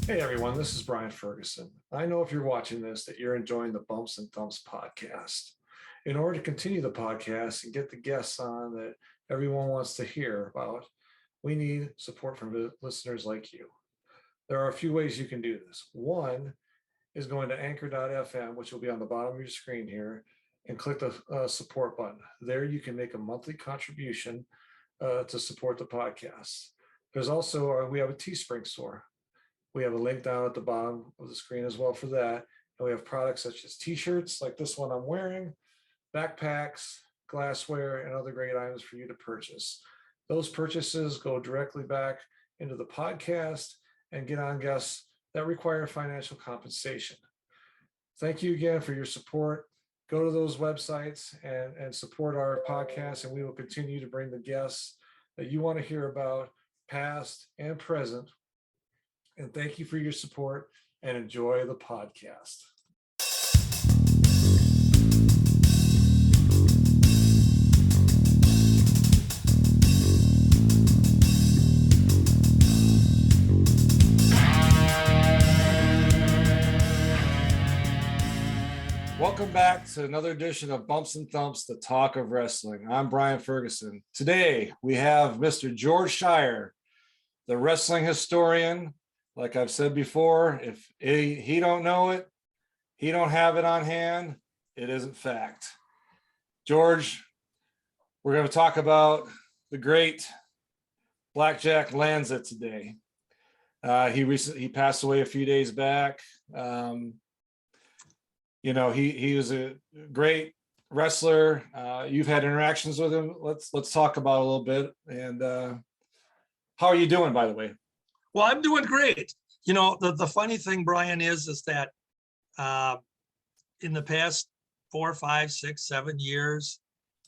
Hey everyone, this is Brian Ferguson. I know if you're watching this that you're enjoying the Bumps and Thumps podcast. In order to continue the podcast and get the guests on that everyone wants to hear about, we need support from listeners like you. There are a few ways you can do this. One is going to anchor.fm, which will be on the bottom of your screen here, and click the support button. There you can make a monthly contribution to support the podcast. There's also, we have a Teespring store. We have a link down at the bottom of the screen as well for that. And we have products such as t-shirts like this one I'm wearing, backpacks, glassware, and other great items for you to purchase. Those purchases go directly back into the podcast and get on guests that require financial compensation. Thank you again for your support. Go to those websites and support our podcast, and we will continue to bring the guests that you want to hear about, past and present. And thank you for your support and enjoy the podcast. Welcome back to another edition of Bumps and Thumps, the talk of wrestling. I'm Brian Ferguson. Today we have Mr. George Schire, the wrestling historian. Like I've said before, if he don't know it, he don't have it on hand, it isn't fact. George, we're going to talk about the great Black Jack Lanza today. He passed away a few days back. He was a great wrestler. You've had interactions with him. Let's talk about it a little bit. And how are you doing, by the way? Well, I'm doing great. You know, the funny thing, Brian, is that in the past 4, 5, 6, 7 years,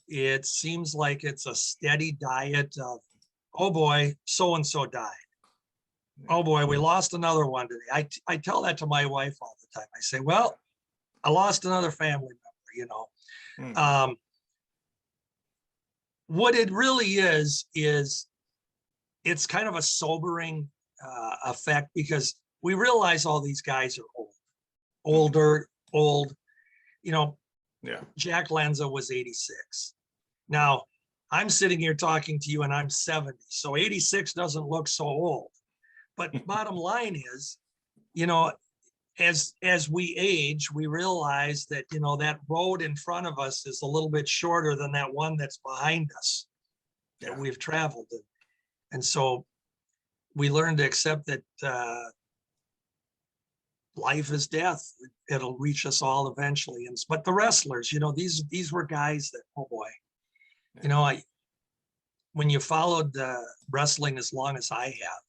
it seems like it's a steady diet of, oh boy, so-and-so died. Oh boy, we lost another one today. I tell that to my wife all the time. I say, well, I lost another family member, What it really is it's kind of a sobering effect, because we realize all these guys are old. Yeah. Jack Lanza was 86. Now I'm sitting here talking to you and I'm 70, so 86 doesn't look so old. But bottom line is, as we age, we realize that that road in front of us is a little bit shorter than that one that's behind us that we've traveled in. And so we learn to accept that life is death. It'll reach us all eventually. But the wrestlers, these were guys that, oh boy, when you followed wrestling as long as I have,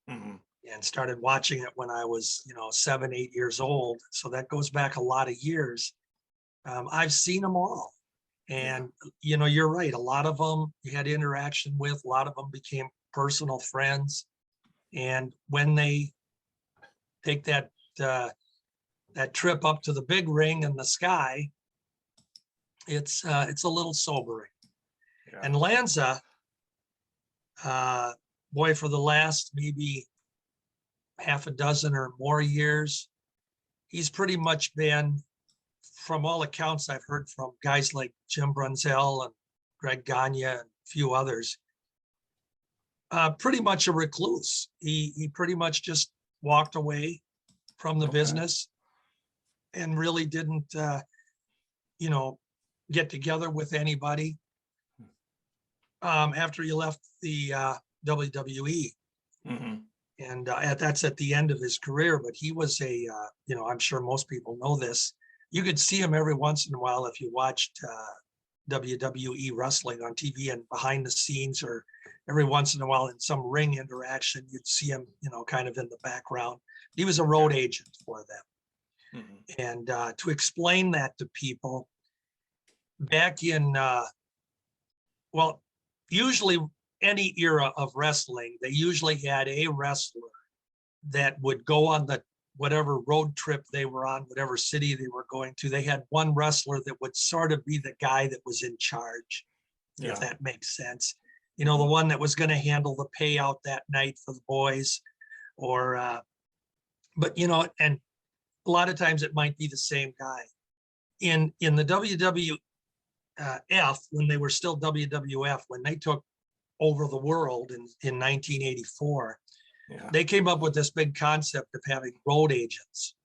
and started watching it when I was, 7, 8 years old. So that goes back a lot of years. I've seen them all. And, you're right. A lot of them you had interaction with, a lot of them became personal friends. And when they take that trip up to the big ring in the sky, it's a little sobering. Yeah. And Lanza, boy, for the last maybe half a dozen or more years, he's pretty much been, from all accounts I've heard from guys like Jim Brunzell and Greg Gagne and a few others, pretty much a recluse. He pretty much just walked away from the business and really didn't, get together with anybody after he left the WWE. And that's at the end of his career. But he was I'm sure most people know this. You could see him every once in a while if you watched WWE wrestling on TV and behind the scenes, or every once in a while in some ring interaction, you'd see him, kind of in the background. He was a road agent for them. And to explain that to people, back in, usually any era of wrestling, they usually had a wrestler that would go on whatever road trip they were on, whatever city they were going to. They had one wrestler that would sort of be the guy that was in charge, if that makes sense. The one that was going to handle the payout that night for the boys, or but you know, and a lot of times it might be the same guy. In the WWF, when they were still WWF, when they took over the world in 1984, they came up with this big concept of having road agents.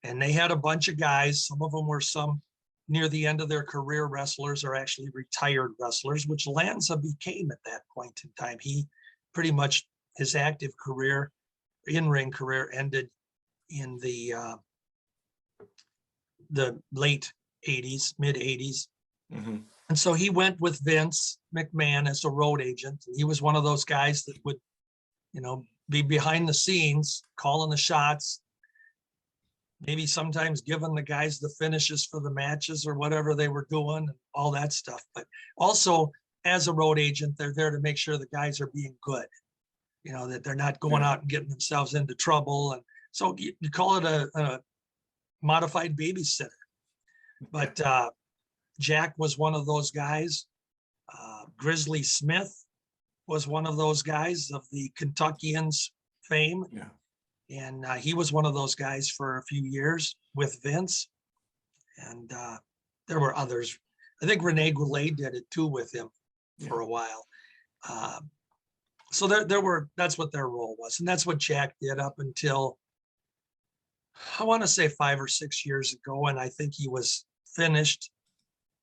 And they had a bunch of guys, some of them were some near the end of their career wrestlers or actually retired wrestlers, which Lanza became at that point in time. He pretty much, his active career, in-ring career ended in the late 80s, mid 80s. And so he went with Vince McMahon as a road agent. He was one of those guys that would, you know, be behind the scenes, calling the shots, maybe sometimes giving the guys the finishes for the matches or whatever they were doing, and all that stuff. But also, as a road agent, they're there to make sure the guys are being good, you know, that they're not going out and getting themselves into trouble. And so you call it a modified babysitter. But Jack was one of those guys. Grizzly Smith was one of those guys of the Kentuckians fame. And he was one of those guys for a few years with Vince. And there were others. I think Rene Goulet did it too with him for a while. So that's what their role was. And that's what Jack did up until, I want to say 5 or 6 years ago. And I think he was finished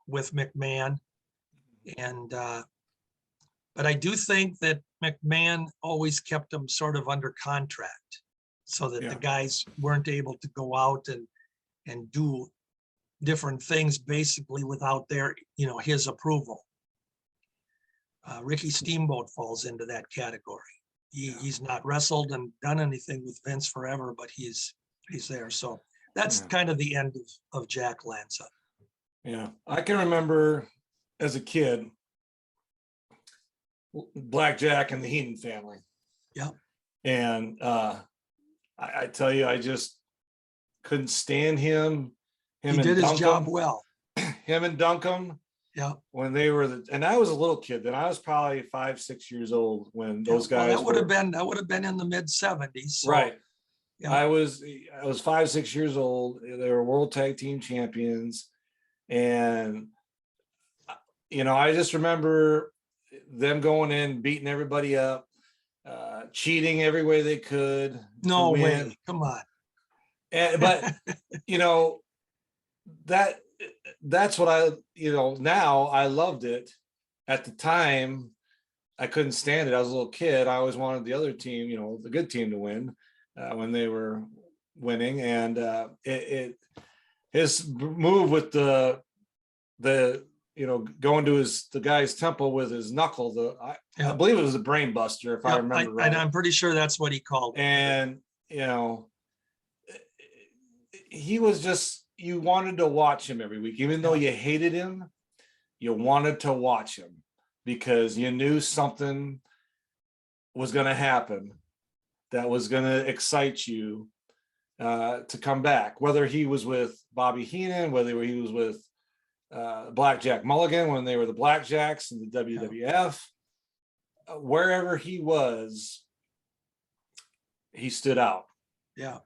with McMahon. And, but I do think that McMahon always kept him sort of under contract, so that the guys weren't able to go out and do different things basically without their, you know, his approval. Ricky Steamboat falls into that category. He's not wrestled and done anything with Vince forever, but he's there. So that's kind of the end of Jack Lanza. Yeah, I can remember as a kid, Blackjack and the Heenan family. Yeah. And I tell you, I just couldn't stand him. He did his job well. Him and Duncan. Yeah. When they were, and I was a little kid then. I was probably 5, 6 years old when those guys. Well, that would have been in the mid 70s. So, right. Yeah. I was 5, 6 years old. They were world tag team champions. And, you know, I just remember them going in, beating everybody up, cheating every way they could. No way. Come on. But, you know, that's what now I loved it. At the time, I couldn't stand it. I was a little kid. I always wanted the other team, you know, the good team to win when they were winning. And his move with the you know, going to the guy's temple with his knuckle, I believe it was a brain buster, if I remember right. And I'm pretty sure that's what he called it. And, you know, he was just, you wanted to watch him every week, even though you hated him, you wanted to watch him because you knew something was going to happen that was going to excite you to come back, whether he was with Bobby Heenan, whether he was with Blackjack Mulligan when they were the Blackjacks in the WWF, wherever he was, he stood out. Yeah.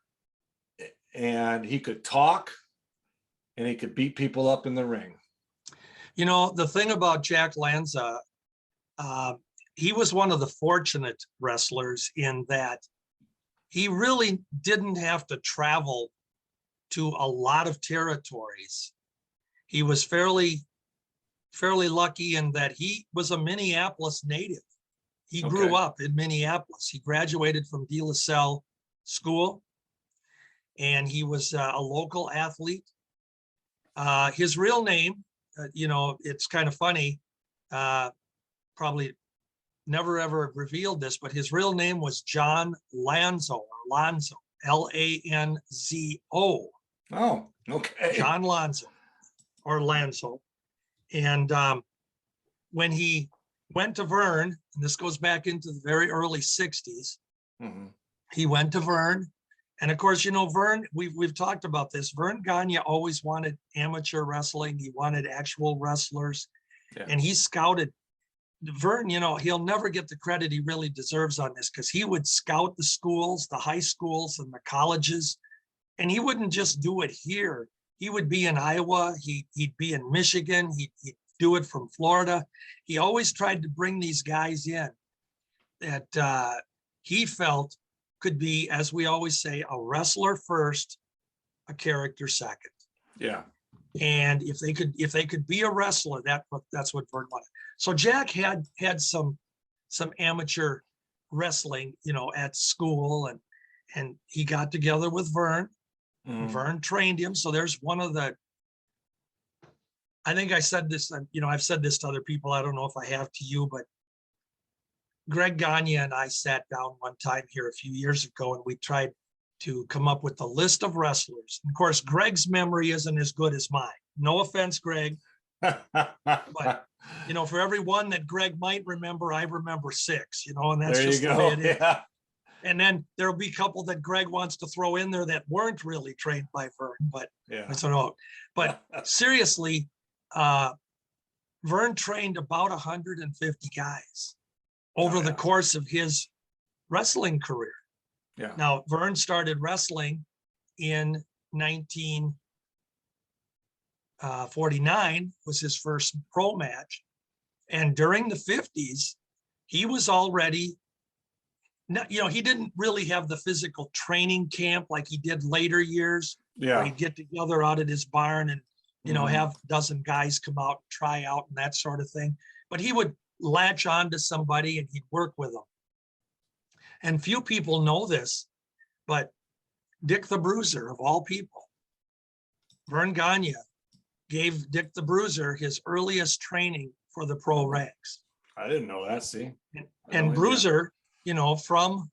And he could talk and he could beat people up in the ring. You know, the thing about Jack Lanza, he was one of the fortunate wrestlers in that he really didn't have to travel to a lot of territories. He was fairly lucky in that he was a Minneapolis native. He grew up in Minneapolis. He graduated from De La Salle School, and he was a local athlete. His real name, you know, it's kind of funny, probably never ever revealed this, but his real name was John Lanzo, or Lanzo, Lanzo. Oh, okay. John Lanzo, or Lanzo. And when he went to Vern, and this goes back into the very early 60s, he went to Vern. And of course, you know, Vern, we've talked about this. Vern Gagne always wanted amateur wrestling. He wanted actual wrestlers. And he scouted Vern, he'll never get the credit he really deserves on this, because he would scout the schools, the high schools and the colleges, and he wouldn't just do it here. He would be in Iowa, he'd be in Michigan, he'd do it from Florida. He always tried to bring these guys in that he felt could be, as we always say, a wrestler first, a character second. Yeah. And if they could be a wrestler, that's what Vern wanted. So Jack had some amateur wrestling, at school, and he got together with Vern. Vern trained him. So there's one of the, I think I said this, I've said this to other people. I don't know if I have to you, but Greg Gagne and I sat down one time here a few years ago, and we tried to come up with a list of wrestlers. And of course, Greg's memory isn't as good as mine. No offense, Greg. But, for every one that Greg might remember, I remember 6, and that's there just you the go. way it is. Yeah. And then there'll be a couple that Greg wants to throw in there that weren't really trained by Vern, but Yeah. I don't know. But seriously, Vern trained about 150 guys over the course of his wrestling career. Yeah. Now, Vern started wrestling in 1949, was his first pro match. And during the 50s, he was already, he didn't really have the physical training camp like he did later years. Yeah. Where he'd get together out at his barn and, have a dozen guys come out and try out and that sort of thing. But he would latch on to somebody and he'd work with them. And few people know this, but Dick the Bruiser, of all people, Vern Gagne gave Dick the Bruiser his earliest training for the pro ranks. I didn't know that. See, and Bruiser, from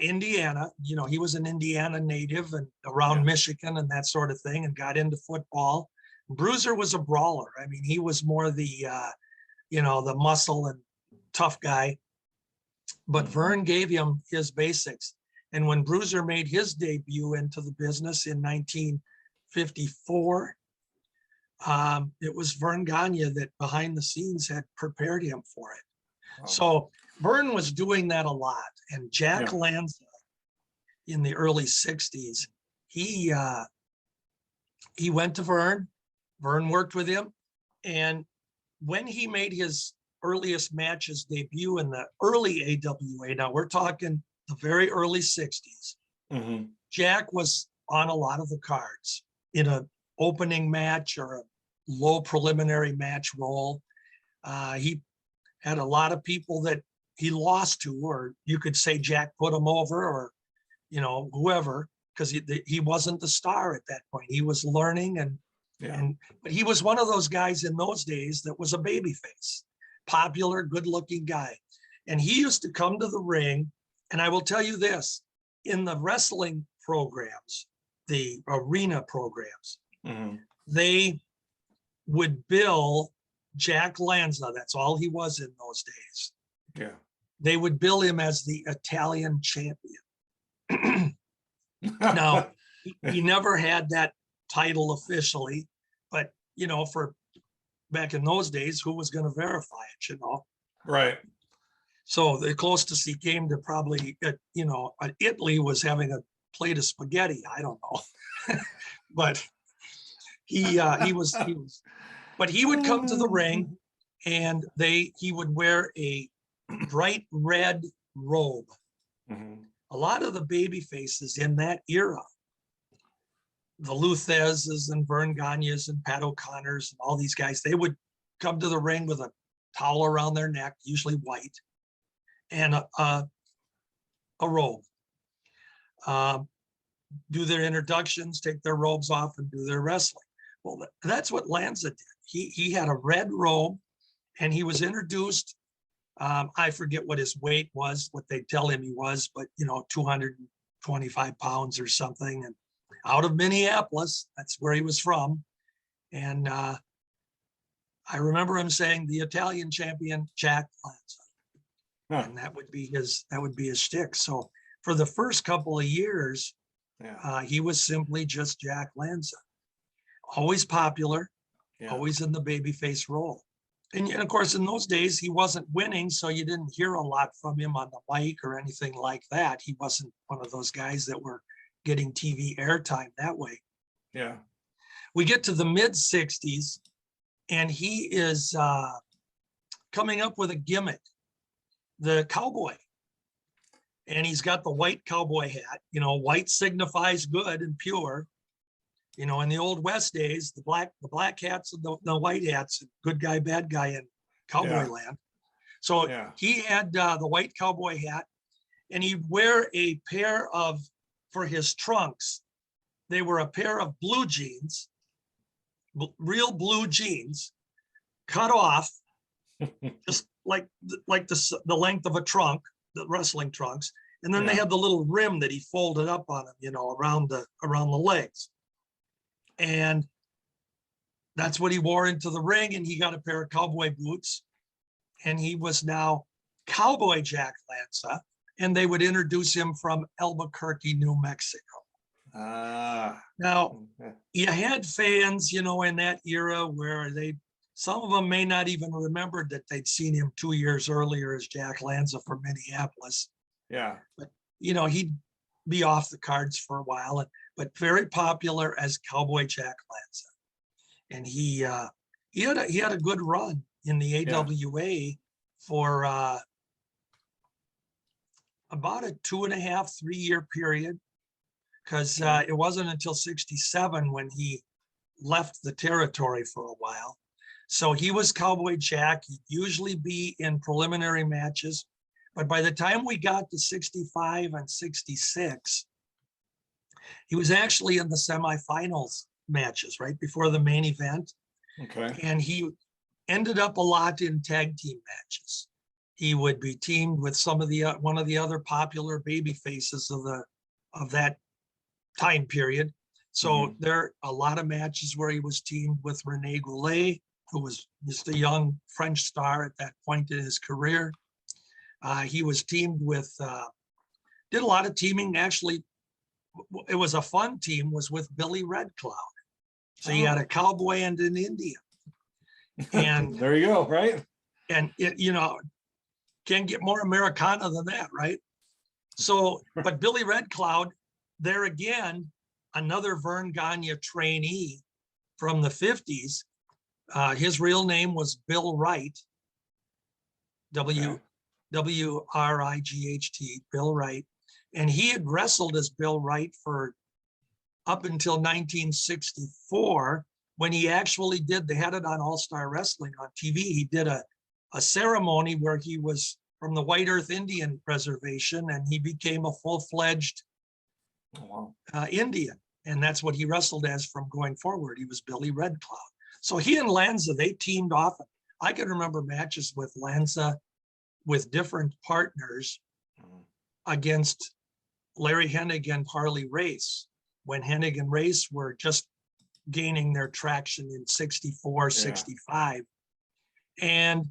Indiana, he was an Indiana native and around Michigan and that sort of thing, and got into football. Bruiser was a brawler. I mean, he was more the, the muscle and tough guy. But Vern gave him his basics. And when Bruiser made his debut into the business in 1954, it was Vern Gagne that behind the scenes had prepared him for it. Wow. So Vern was doing that a lot. And Jack Lanza in the early 60s, he went to Vern. Vern worked with him. And when he made his earliest matches debut in the early AWA, now we're talking the very early 60s, Jack was on a lot of the cards in an opening match or a low preliminary match role. He had a lot of people that he lost to, or you could say Jack put him over, or whoever, because he wasn't the star at that point. He was learning, but he was one of those guys in those days that was a baby face, popular, good-looking guy. And he used to come to the ring, and I will tell you this, in the wrestling programs, the arena programs, they would bill Jack Lanza, that's all he was in those days. Yeah. They would bill him as the Italian champion. Now, he never had that title officially, but, for back in those days, who was going to verify it, Right. So the closest he came to probably, Italy was having a plate of spaghetti. I don't know. But he but he would come to the ring, and he would wear a bright red robe. A lot of the baby faces in that era, the Luthez's and Vern Gagne's and Pat O'Connor's and all these guys, they would come to the ring with a towel around their neck, usually white, and a robe. Do their introductions, take their robes off, and do their wrestling. Well, that's what Lanza did. He had a red robe, and he was introduced. I forget what his weight was, what they tell him he was, but 225 pounds or something, and out of Minneapolis, that's where he was from. And I remember him saying, "The Italian champion, Jack Lanza," and that would be his shtick. So for the first couple of years, he was simply just Jack Lanza, always popular, always in the babyface role. And of course, in those days, he wasn't winning, so you didn't hear a lot from him on the mic or anything like that. He wasn't one of those guys that were getting TV airtime that way. Yeah. We get to the mid 60s, and he is coming up with a gimmick, the cowboy. And he's got the white cowboy hat. You know, white signifies good and pure. You know, in the old West days, the black hats and the white hats, good guy, bad guy in cowboy land. So he had the white cowboy hat, and he'd wear a pair of, for his trunks, they were a pair of blue jeans, real blue jeans, cut off, just like the length of a trunk, the wrestling trunks. And then they had the little rim that he folded up on him, you know, around the legs. And that's what he wore into the ring. And he got a pair of cowboy boots, and he was now Cowboy Jack Lanza. And they would introduce him from Albuquerque, New Mexico. Now, you had fans, you know, in that era where some of them may not even remember that they'd seen him 2 years earlier as Jack Lanza from Minneapolis. Yeah. But, you know, he'd be off the cards for a while, but very popular as Cowboy Jack Lanza. And he had a good run in the AWA for about a 2.5, 3 year period, because it wasn't until 67 when he left the territory for a while. So he was Cowboy Jack. He'd usually be in preliminary matches, but by the time we got to 65 and 66, he was actually in the semifinals matches right before the main event. Okay. And he ended up a lot in tag team matches. He would be teamed with some of the one of the other popular baby faces of that time period. So there are a lot of matches where he was teamed with Rene Goulet, who was just a young French star at that point in his career. He was teamed with, did a lot of teaming. Actually, it was a fun team, was with Billy Red Cloud. So he had a cowboy and an Indian. And there you go, right? And it, you know, can't get more Americana than that, right? So, but Billy Red Cloud, there again, another Vern Gagne trainee from the 50s. His real name was Bill Wright, W-R-I-G-H-T, Bill Wright. And he had wrestled as Bill Wright for up until 1964, when he actually did, they had it on All-Star Wrestling on TV. He did a ceremony where he was from the White Earth Indian Reservation, and he became a full-fledged Indian. And that's what he wrestled as from going forward. He was Billy Red Cloud. So he and Lanza, they teamed often. I can remember matches with Lanza with different partners against Larry Hennig and Harley Race, when Hennig and Race were just gaining their traction in 64, 65. And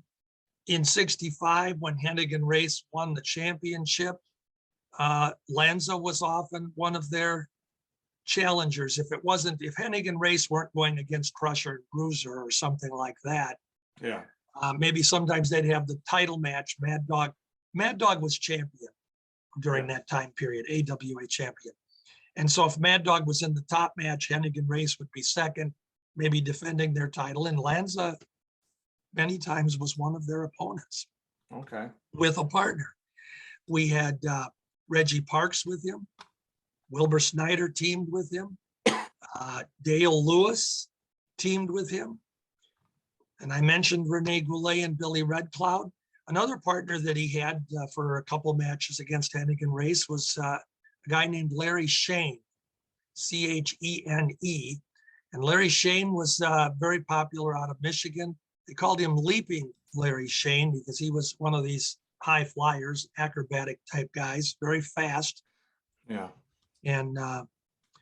in 65, when Hennig and Race won the championship, Lanza was often one of their challengers. If Hennig and Race weren't going against Crusher and Bruiser or something like that, maybe sometimes they'd have the title match. Mad Dog was champion during that time period, AWA champion. And so if Mad Dog was in the top match, Hennig and Race would be second, maybe defending their title. And Lanza many times was one of their opponents. Okay. With a partner. We had Reggie Parks with him. Wilbur Snyder teamed with him. Dale Lewis teamed with him. And I mentioned Rene Goulet and Billy Red Cloud. Another partner that he had for a couple matches against Hennig and Race was a guy named Larry Shane, C-H-E-N-E. And Larry Shane was very popular out of Michigan. They called him Leaping Larry Shane because he was one of these high flyers, acrobatic type guys, very fast. Yeah. And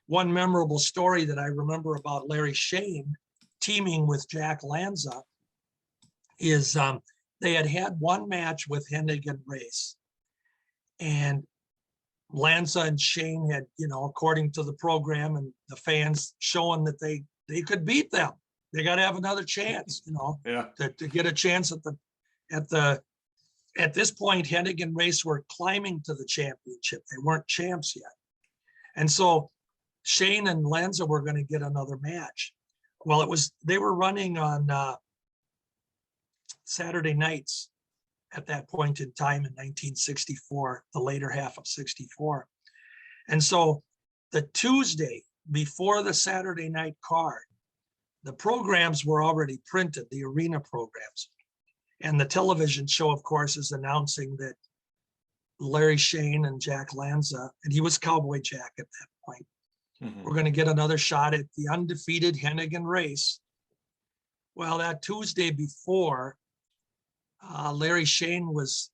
one memorable story that I remember about Larry Shane teaming with Jack Lanza is they had one match with Hennig and Race. And Lanza and Shane had, according to the program and the fans, showing that they could beat them. They got to have another chance, Yeah. to get a chance at this point, Hennig and Race were climbing to the championship. They weren't champs yet. And so Shane and Lanza were going to get another match. Well, they were running on Saturday nights at that point in time in 1964, the later half of 64. And so the Tuesday before the Saturday night card, the programs were already printed, the arena programs. And the television show, of course, is announcing that Larry Shane and Jack Lanza, and he was Cowboy Jack at that point, we're going to get another shot at the undefeated Hennig race. Well, that Tuesday before, Larry Shane was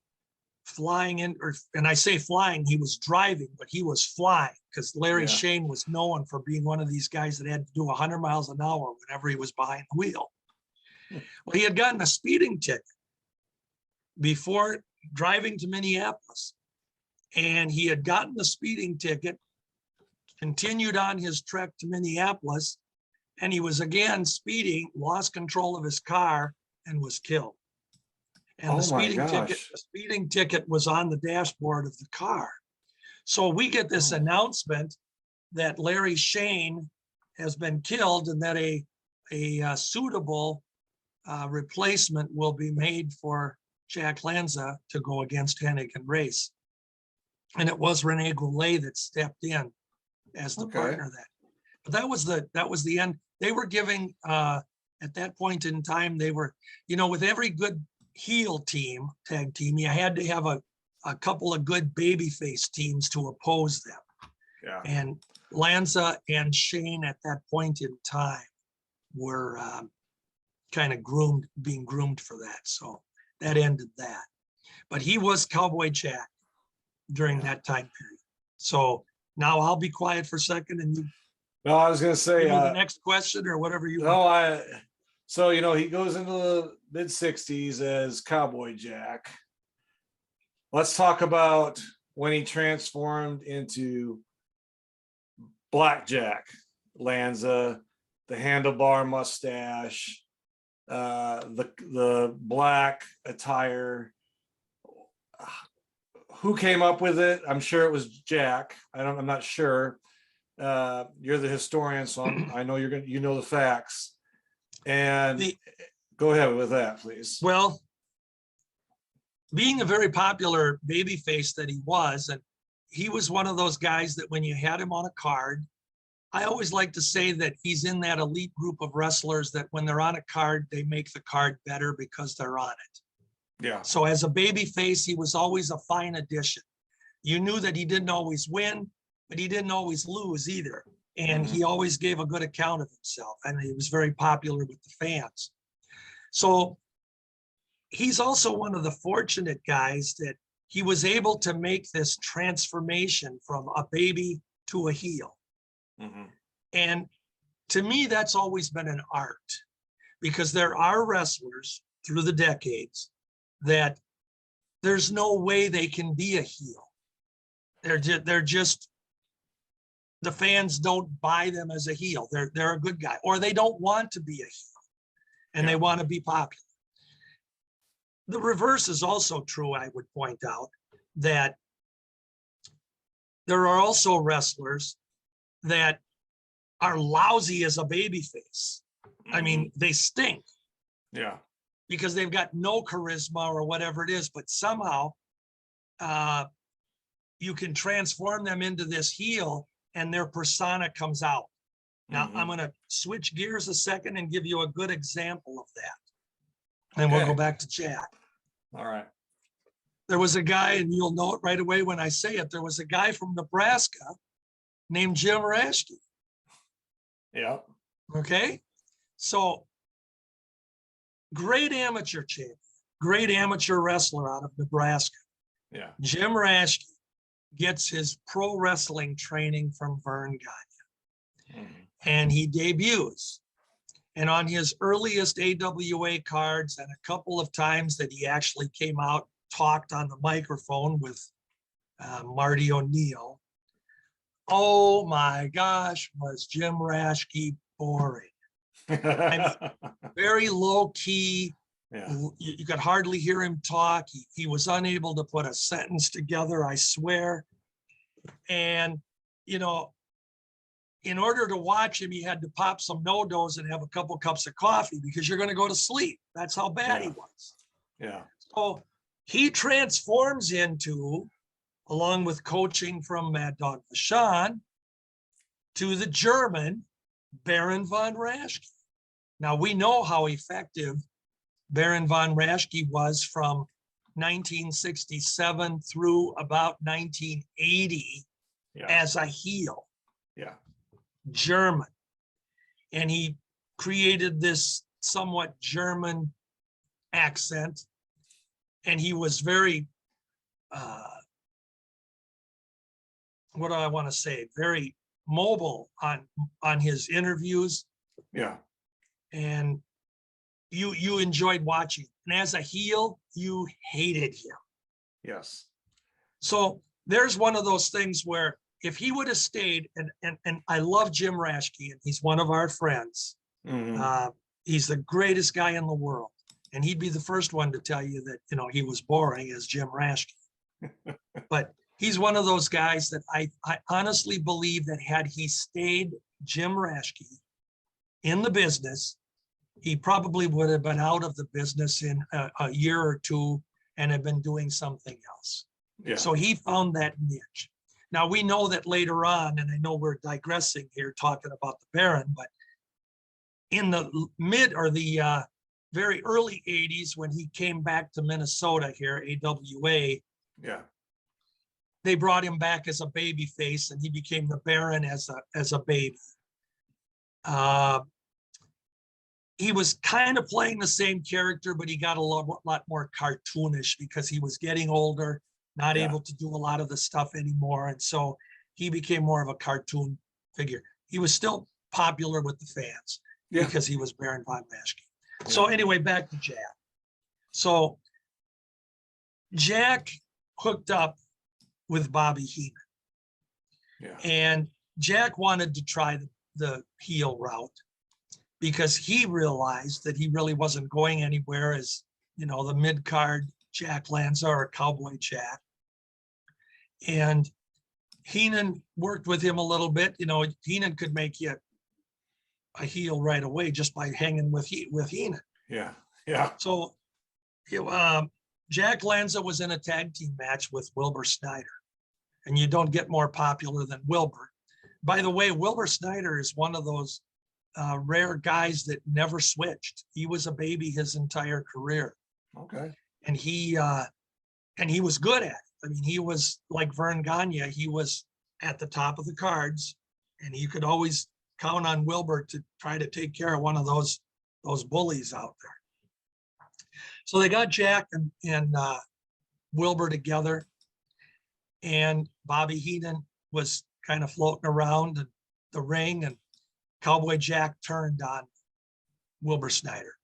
flying in, and I say flying, he was driving, but he was flying because Larry Shane was known for being one of these guys that had to do 100 miles an hour whenever he was behind the wheel. Well, he had gotten a speeding ticket before driving to Minneapolis, and he had gotten the speeding ticket, continued on his trek to Minneapolis, and he was again speeding, lost control of his car, and was killed. And the speeding ticket was on the dashboard of the car. So we get this announcement that Larry Shane has been killed and that a suitable replacement will be made for Jack Lanza to go against Hennig race. And it was Rene Goulet that stepped in as the partner that. But that was the end. They were giving at that point in time, they were, with every good heel tag team, you had to have a couple of good babyface teams to oppose them. Yeah. And Lanza and Shane at that point in time were kind of being groomed for that. So that ended that. But he was Cowboy Jack during that time period. So now I'll be quiet for a second and you. No, I was going to say the next question or whatever you want. So, he goes into the mid 60s as Cowboy Jack. Let's talk about when he transformed into Blackjack Lanza, the handlebar mustache, the black attire. Who came up with it? I'm sure it was Jack. I'm not sure. You're the historian, so I know you know the facts. And go ahead with that, please. Well, being a very popular babyface that he was, and he was one of those guys that when you had him on a card, I always like to say that he's in that elite group of wrestlers that when they're on a card, they make the card better because they're on it. Yeah. So as a babyface, he was always a fine addition. You knew that he didn't always win, but he didn't always lose either. And he always gave a good account of himself, and he was very popular with the fans. So he's also one of the fortunate guys that he was able to make this transformation from a baby to a heel. And to me, that's always been an art, because there are wrestlers through the decades that there's no way they can be a heel. They're just the fans don't buy them as a heel. They're a good guy, or they don't want to be a heel and they want to be popular. The reverse is also true. I would point out that there are also wrestlers that are lousy as a babyface. I mean, they stink. Yeah. Because they've got no charisma or whatever it is, but somehow you can transform them into this heel and their persona comes out. Now, I'm going to switch gears a second and give you a good example of that. And we'll go back to Jack. All right. There was a guy, and you'll know it right away when I say it, there was a guy from Nebraska named Jim Raschke. Yeah. Okay. So great amateur champion, great amateur wrestler out of Nebraska. Yeah. Jim Raschke gets his pro wrestling training from Vern Gagne. And he debuts. And on his earliest AWA cards and a couple of times that he actually came out, talked on the microphone with Marty O'Neill, oh my gosh, was Jim Raschke boring. Very low key. Yeah. You could hardly hear him talk. He was unable to put a sentence together, I swear. And, you know, in order to watch him, you had to pop some no-dos and have a couple cups of coffee because you're going to go to sleep. That's how bad he was. Yeah. So he transforms into, along with coaching from Mad Dog Vachon, to the German Baron von Raschke. Now we know how effective Baron von Raschke was from 1967 through about 1980 as a heel. Yeah. German. And he created this somewhat German accent. And he was very, what do I want to say? Very mobile on his interviews. Yeah. And you enjoyed watching. And as a heel, you hated him. Yes. So there's one of those things where if he would have stayed, and I love Jim Raschke, and he's one of our friends. Mm-hmm. He's the greatest guy in the world. And he'd be the first one to tell you that, you know, he was boring as Jim Raschke. But he's one of those guys that I honestly believe that had he stayed Jim Raschke in the business, he probably would have been out of the business in a year or two and have been doing something else. Yeah. So he found that niche. Now we know that later on, and I know we're digressing here talking about the Baron, but in the mid or the very early 80s, when he came back to Minnesota here, AWA, yeah, they brought him back as a baby face and he became the Baron as a baby. He was kind of playing the same character, but he got a lot more cartoonish because he was getting older, not able to do a lot of the stuff anymore. And so he became more of a cartoon figure. He was still popular with the fans because he was Baron von Raschke. Yeah. So anyway, back to Jack. So Jack hooked up with Bobby Heenan. Yeah. And Jack wanted to try the heel route because he realized that he really wasn't going anywhere as, you know, the mid-card Jack Lanza or Cowboy Jack. And Heenan worked with him a little bit. You know, Heenan could make you a heel right away just by hanging with Heenan. Yeah, yeah. So Jack Lanza was in a tag team match with Wilbur Snyder. And you don't get more popular than Wilbur. By the way, Wilbur Snyder is one of those rare guys that never switched. He was a baby his entire career. Okay. And he was good at it. I mean, he was like Vern Gagne. He was at the top of the cards, and you could always count on Wilbur to try to take care of one of those bullies out there. So they got Jack and Wilbur together, and Bobby Heenan was kind of floating around the ring, and Cowboy Jack turned on Wilbur Snyder.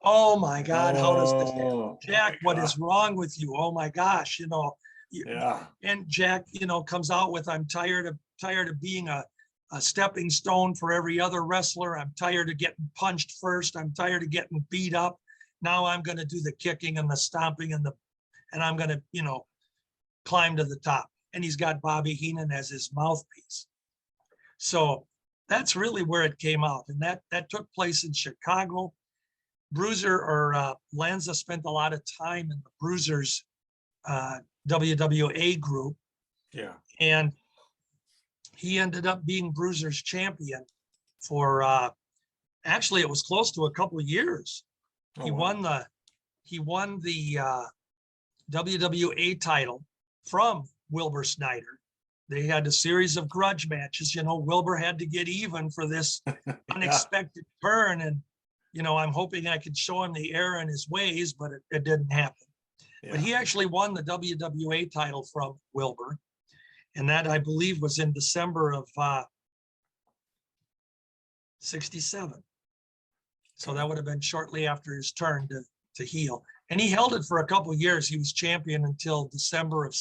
Oh my God, how does this happen? Jack, what is wrong with you? Oh my gosh, you know. Yeah. And Jack, you know, comes out with, I'm tired of being a stepping stone for every other wrestler. I'm tired of getting punched first. I'm tired of getting beat up. Now I'm going to do the kicking and the stomping and I'm going to, you know, climb to the top. And he's got Bobby Heenan as his mouthpiece. So that's really where it came out. And that took place in Chicago. Bruiser or Lanza spent a lot of time in the Bruisers WWA group. Yeah. And he ended up being Bruiser's champion for actually it was close to a couple of years. He won the WWA title from Wilbur Snyder. They had a series of grudge matches. You know, Wilbur had to get even for this unexpected turn. And, you know, I'm hoping I could show him the error in his ways, but it didn't happen. Yeah. But he actually won the WWA title from Wilbur. And that, I believe, was in December of 67. So that would have been shortly after his turn to heel. And he held it for a couple of years. He was champion until December of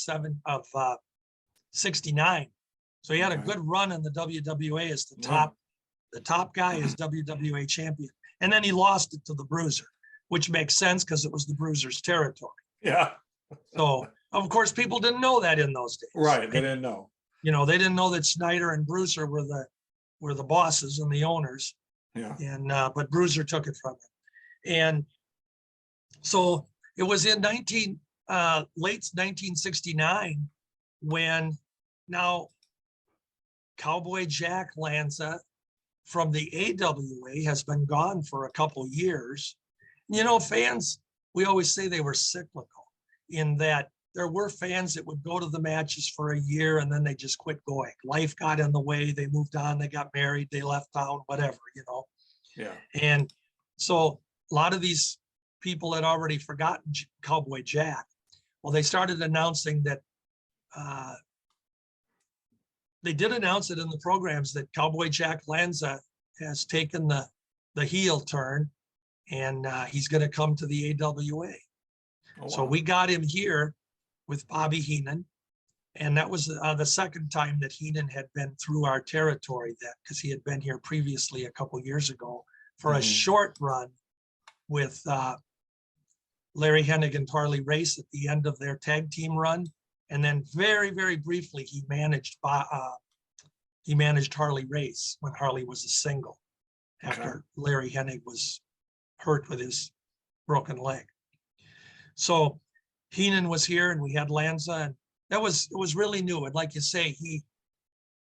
69. So he had a good run in the WWA as the The top guy is WWA champion. And then he lost it to the Bruiser, which makes sense because it was the Bruiser's territory. Yeah. So, of course, people didn't know that in those days. Right. They didn't know. You know, they didn't know that Snyder and Bruiser were the bosses and the owners. Yeah. And but Bruiser took it from him. And so it was in late 1969 when now Cowboy Jack Lanza from the AWA has been gone for a couple years. You know, fans, we always say they were cyclical in that there were fans that would go to the matches for a year and then they just quit going. Life got in the way. They moved on. They got married. They left town, whatever, you know. Yeah. And so a lot of these people had already forgotten Cowboy Jack. Well, they started announcing that they did announce it in the programs that Cowboy Jack Lanza has taken the heel turn and he's going to come to the AWA. Oh, So wow. we got him here with Bobby Heenan. And that was the second time that Heenan had been through our territory, that because he had been here previously a couple years ago for a short run with Larry Hennig and Harley Race at the end of their tag team run. And then very, very briefly, he managed Harley Race when Harley was a single after Larry Hennig was hurt with his broken leg. So Heenan was here and we had Lanza, and it was really new. And like you say, he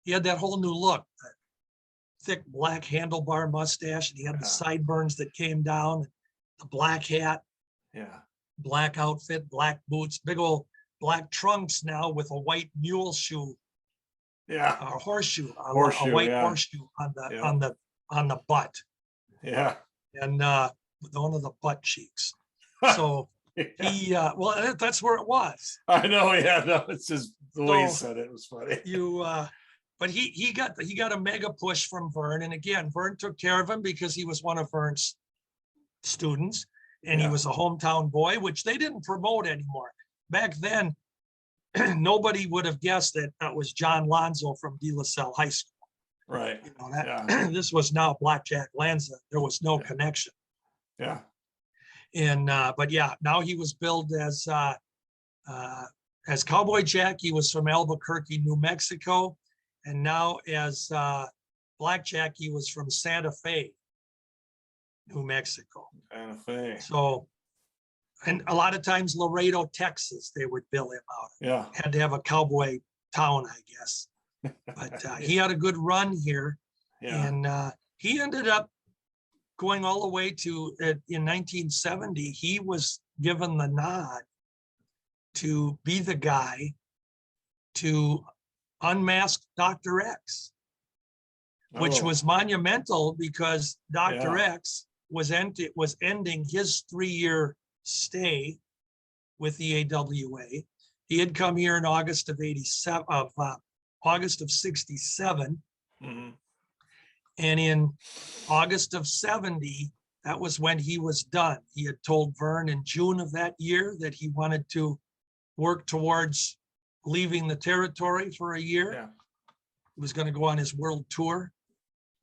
had that whole new look, that thick black handlebar mustache, and he had the sideburns that came down, the black hat, black outfit, black boots, big old black trunks now with a white mule shoe, horseshoe, a white horseshoe on the butt, and one of the butt cheeks. So he well, that's where it was. I know. Yeah, no, it's just the way he said it was funny. But he got a mega push from Vern, and again, Vern took care of him because he was one of Vern's students, and he was a hometown boy, which they didn't promote anymore. Back then, nobody would have guessed that that was John Lonzo from De La Salle High School. Right. You know, that this was now Blackjack Lanza. There was no connection. Yeah. And but yeah, now he was billed as Cowboy Jack. He was from Albuquerque, New Mexico, and now as Blackjack, he was from Santa Fe, New Mexico. Santa Fe. So, and a lot of times Laredo, Texas, they would bill him out. Yeah. Had to have a cowboy town, I guess. But he had a good run here, and he ended up going all the way to in 1970. He was given the nod to be the guy to unmask Dr. X, which was monumental because Dr. X was ending his 3-year stay with the AWA. He had come here in August of 67. And in August of 70, that was when he was done. He had told Vern in June of that year that he wanted to work towards leaving the territory for a year. Yeah. He was going to go on his world tour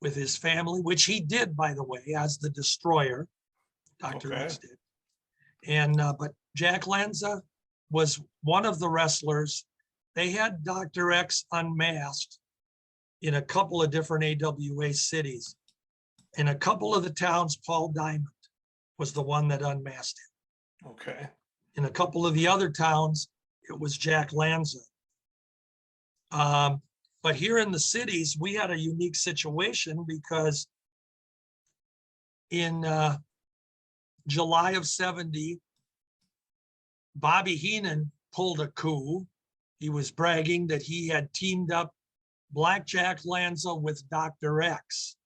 with his family, which he did, by the way, as the Destroyer. Dr. X did. And but Jack Lanza was one of the wrestlers. They had Dr. X unmasked in a couple of different AWA cities. In a couple of the towns, Paul Diamond was the one that unmasked him. Okay. In a couple of the other towns, it was Jack Lanza. But here in the cities, we had a unique situation because in July of 70, Bobby Heenan pulled a coup. He was bragging that he had teamed up Blackjack Lanza with Dr. X.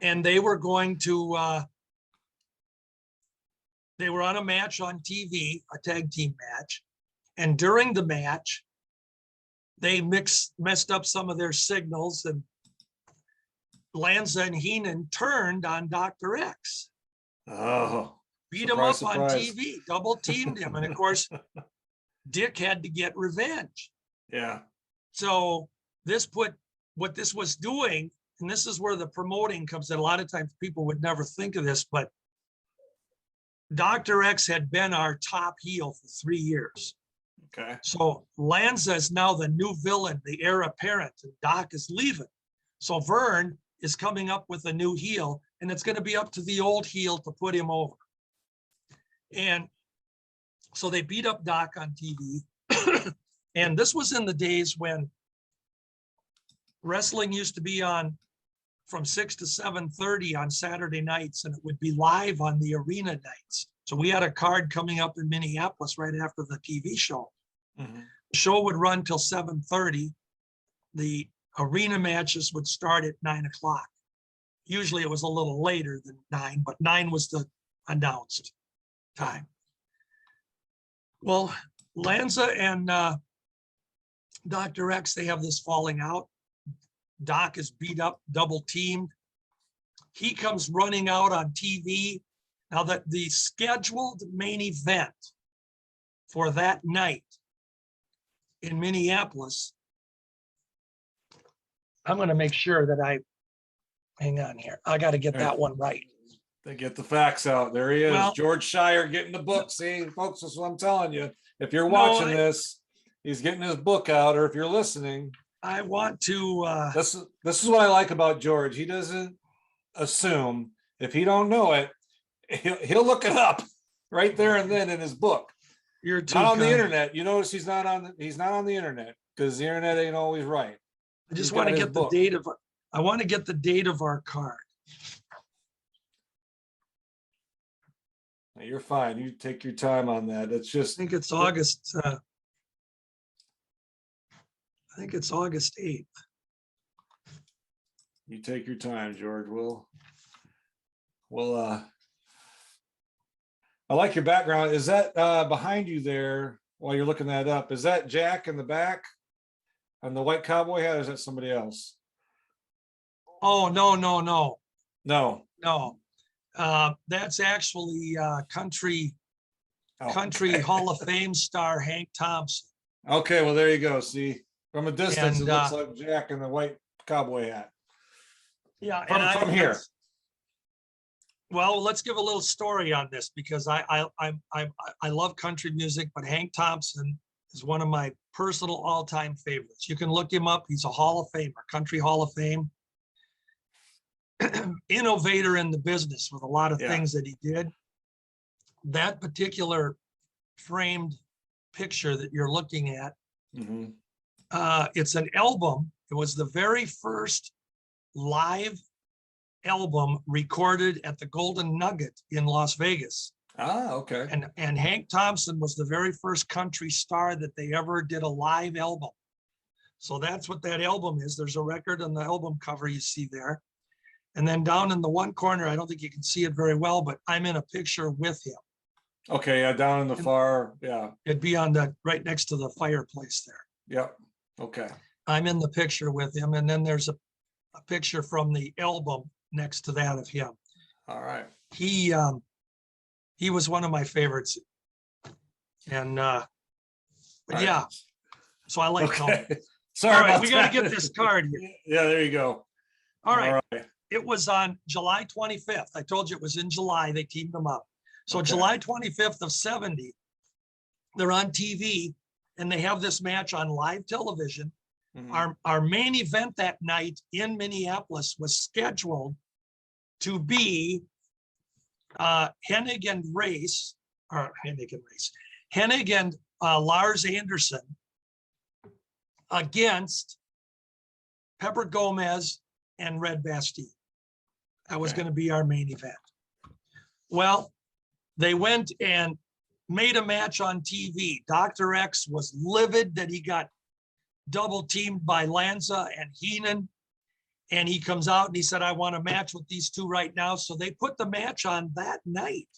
And they were going to, they were on a match on TV, a tag team match. And during the match, they messed up some of their signals, and Lanza and Heenan turned on Dr. X. Oh. Beat him up on TV, double teamed him. And of course, Dick had to get revenge. Yeah. So this what this was doing and this is where the promoting comes in. A lot of times people would never think of this, but Dr. X had been our top heel for 3 years. Okay. So Lanza is now the new villain, the heir apparent, and Doc is leaving. So Vern is coming up with a new heel, and it's going to be up to the old heel to put him over. And so they beat up Doc on TV. And this was in the days when wrestling used to be on from 6 to 7:30 on Saturday nights, and it would be live on the arena nights. So we had a card coming up in Minneapolis right after the TV show. Mhm. The show would run till 7:30. The arena matches would start at 9 o'clock. Usually it was a little later than 9, but 9 was the announced time. Well, Lanza and Dr. X, they have this falling out. Doc is beat up, double teamed. He comes running out on TV. Now that the scheduled main event for that night in Minneapolis, I'm going to make sure that hang on here. I got to get that one right. They get the facts out. There he is, Well, George Schire getting the book. See, folks, that's what I'm telling you. If you're watching this, he's getting his book out, or if you're listening. I want to. This is what I like about George. He doesn't assume. If he don't know it, he'll look it up right there and then in his book. You're not on the internet. You notice he's not on the internet because the internet ain't always right. I just want to get the date of. I want to get the date of our card. You're fine. You take your time on that. It's just. I think it's August. I think it's August 8th. You take your time, George. I like your background. Is that behind you there while you're looking that up? Is that Jack in the back on the white cowboy hat, or is that somebody else? Oh, no. No. That's actually country Okay. Hall of Fame star Hank Thompson. Okay, well, there you go. See, from a distance, And, it looks like Jack in the white cowboy hat. Yeah, From here. Well, let's give a little story on this because I love country music, but Hank Thompson is one of my personal all-time favorites. You can look him up. He's a Hall of Famer, Country Hall of Fame. Innovator in the business with a lot of things that he did. That particular framed picture that you're looking at, it's an album. It was the very first live album recorded at the Golden Nugget in Las Vegas. Ah, okay. And Hank Thompson was the very first country star that they ever did a live album. So that's what that album is. There's a record on the album cover you see there. And then down in the one corner, I don't think you can see it very well, but I'm in a picture with him. Okay, yeah, down in the far, yeah. It'd be on the right next to the fireplace there. Yep. Okay. I'm in the picture with him. And then there's a picture from the album next to that of him. All right. He was one of my favorites. And but All yeah, right. so I like Okay. Tony. Sorry All right, about we got to that. get this card here. Yeah, there you go. All right. It was on July 25th. I told you it was in July. They teamed them up. So Okay. July 25th of 70, they're on TV and they have this match on live television. Our main event that night in Minneapolis was scheduled to be Hennig and Lars Anderson against Pepper Gomez and Red Bastille. That was Okay. going to be our main event. Well, they went and made a match on TV. Dr. X was livid that he got double teamed by Lanza and Heenan. And he comes out and he said, I want a match with these two right now. So they put the match on that night.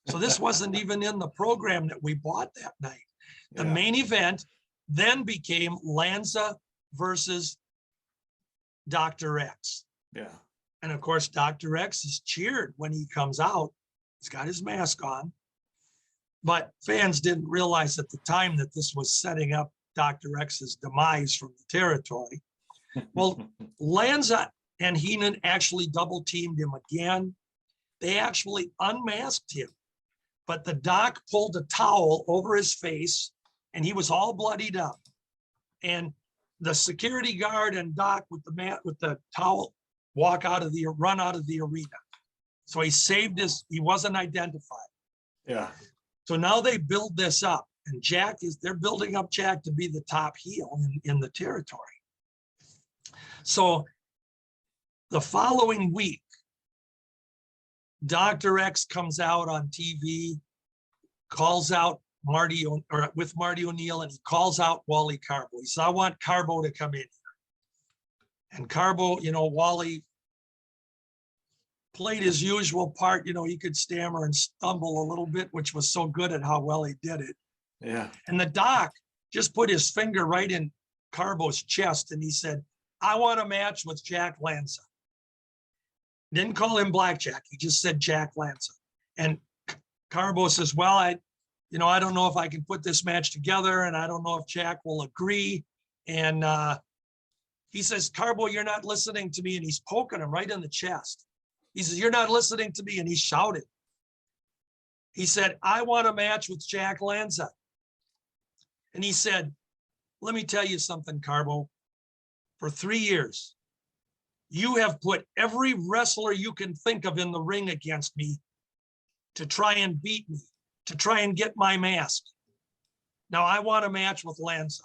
So this wasn't even in the program that we bought that night. The main event then became Lanza versus Dr. X. Yeah. And of course, Dr. X is cheered when he comes out. He's got his mask on. But fans didn't realize at the time that this was setting up Dr. X's demise from the territory. Well, Lanza and Heenan actually double teamed him again. They actually unmasked him, but the doc pulled a towel over his face and he was all bloodied up. And the security guard and doc with the towel run out of the arena. So he saved he wasn't identified. Yeah. So now they build this up, and they're building up Jack to be the top heel in the territory. So the following week, Dr. X comes out on TV, calls out with Marty O'Neill, and he calls out Wally Carbo. He says, I want Carbo to come in here. And Carbo, Wally played his usual part. He could stammer and stumble a little bit, which was so good at how well he did it. Yeah. And the doc just put his finger right in Carbo's chest and he said, I want a match with Jack Lanza. Didn't call him Blackjack. He just said Jack Lanza. And Carbo says, well, I don't know if I can put this match together, and I don't know if Jack will agree. And he says, Carbo, you're not listening to me. And he's poking him right in the chest. He says, you're not listening to me. And he shouted. He said, I want a match with Jack Lanza. And he said, let me tell you something, Carbo. For 3 years, you have put every wrestler you can think of in the ring against me to try and beat me, to try and get my mask. Now I want a match with Lanza.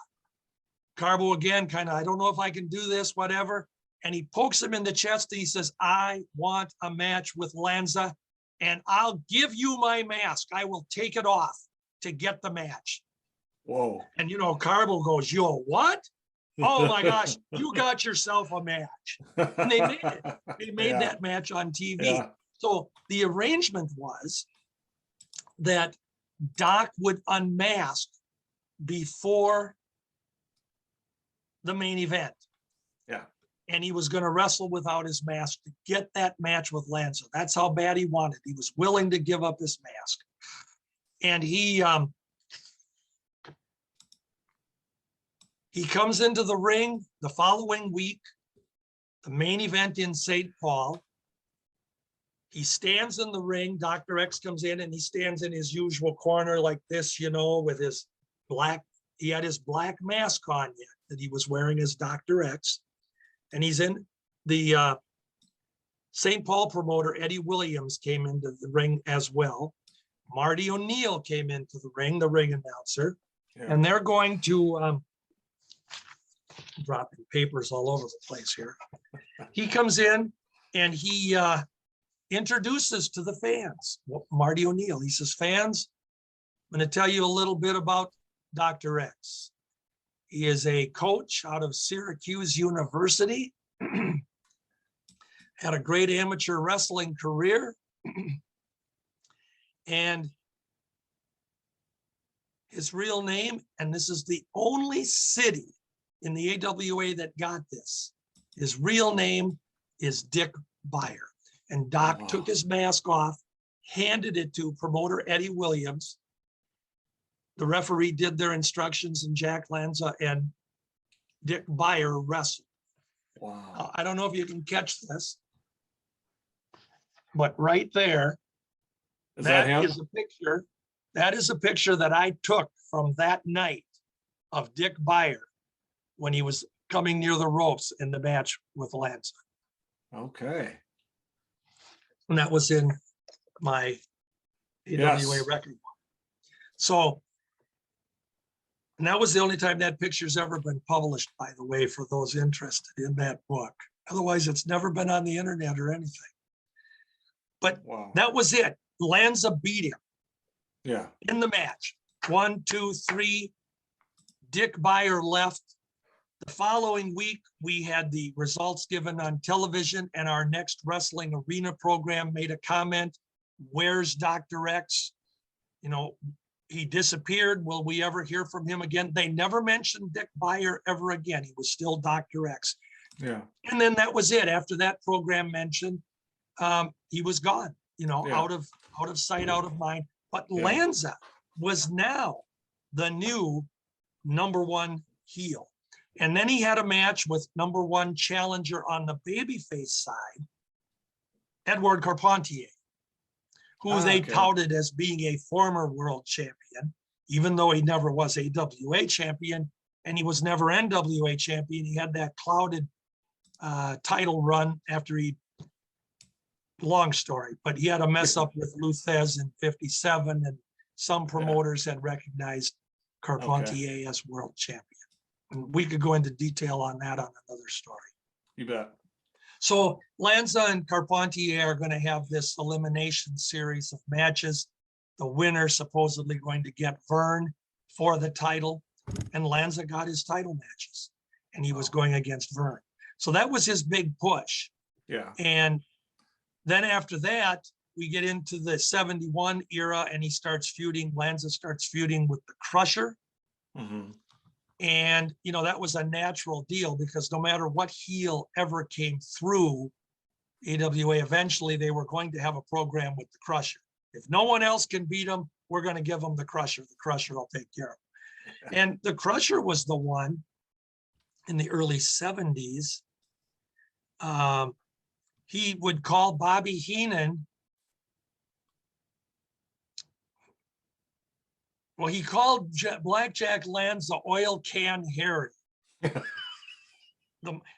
Carbo again, I don't know if I can do this, whatever. And he pokes him in the chest and he says, I want a match with Lanza, and I'll give you my mask. I will take it off to get the match. Whoa. And Carbo goes, yo, what? Oh my gosh, you got yourself a match. And they made it. They made that match on TV. Yeah. So the arrangement was that Doc would unmask before the main event. Yeah. And he was going to wrestle without his mask to get that match with Lanza. That's how bad he wanted. He was willing to give up his mask. And he comes into the ring the following week, the main event in St. Paul. He stands in the ring. Dr. X comes in and he stands in his usual corner like this, with his he had his black mask on yet that he was wearing as Dr. X. And he's in the St. Paul promoter, Eddie Williams, came into the ring as well. Marty O'Neill came into the ring announcer, and they're going to, dropping papers all over the place here. He comes in and he introduces to the fans, Marty O'Neill. He says, fans, I'm going to tell you a little bit about Dr. X. He is a coach out of Syracuse University, had a great amateur wrestling career, and his real name, and this is the only city in the AWA that got this, his real name is Dick Beyer. And Doc took his mask off, handed it to promoter Eddie Williams. The referee did their instructions, and Jack Lanza and Dick Beyer wrestled. Wow. I don't know if you can catch this, but right there, that is a picture. That is a picture that I took from that night of Dick Beyer when he was coming near the ropes in the match with Lanza. Okay. And that was in my AWA record book. So, and that was the only time that picture's ever been published, by the way, for those interested in that book. Otherwise, it's never been on the internet or anything. But that was it. Lanza beat him in the match. 1, 2, 3. Dick Beyer left. The following week, we had the results given on television, and our next wrestling arena program made a comment, where's Dr. X? He disappeared. Will we ever hear from him again? They never mentioned Dick Beyer ever again. He was still Dr. X. Yeah. And then that was it. After that program mentioned, he was gone, out of sight, out of mind. But Lanza was now the new #1 heel. And then he had a match with #1 challenger on the babyface side, Edouard Carpentier, who they touted as being a former world champion, even though he never was AWA champion and he was never NWA champion. He had that clouded title run after long story, but he had a mess up with Luthez in '57, and some promoters had recognized Carpentier as world champion. And we could go into detail on that on another story. You bet. So Lanza and Carpentier are going to have this elimination series of matches. The winner supposedly going to get Verne for the title, and Lanza got his title matches, and he was going against Verne. So that was his big push. Yeah. And then after that, we get into the '71 era, and Lanza starts feuding with the Crusher. Mm-hmm. And, that was a natural deal, because no matter what heel ever came through AWA, eventually they were going to have a program with the Crusher. If no one else can beat them, we're going to give them the Crusher. The Crusher will take care of them. And the Crusher was the one in the early '70s. He would call Bobby Heenan. Well, he called Black Jack Lanza Oil Can Harry.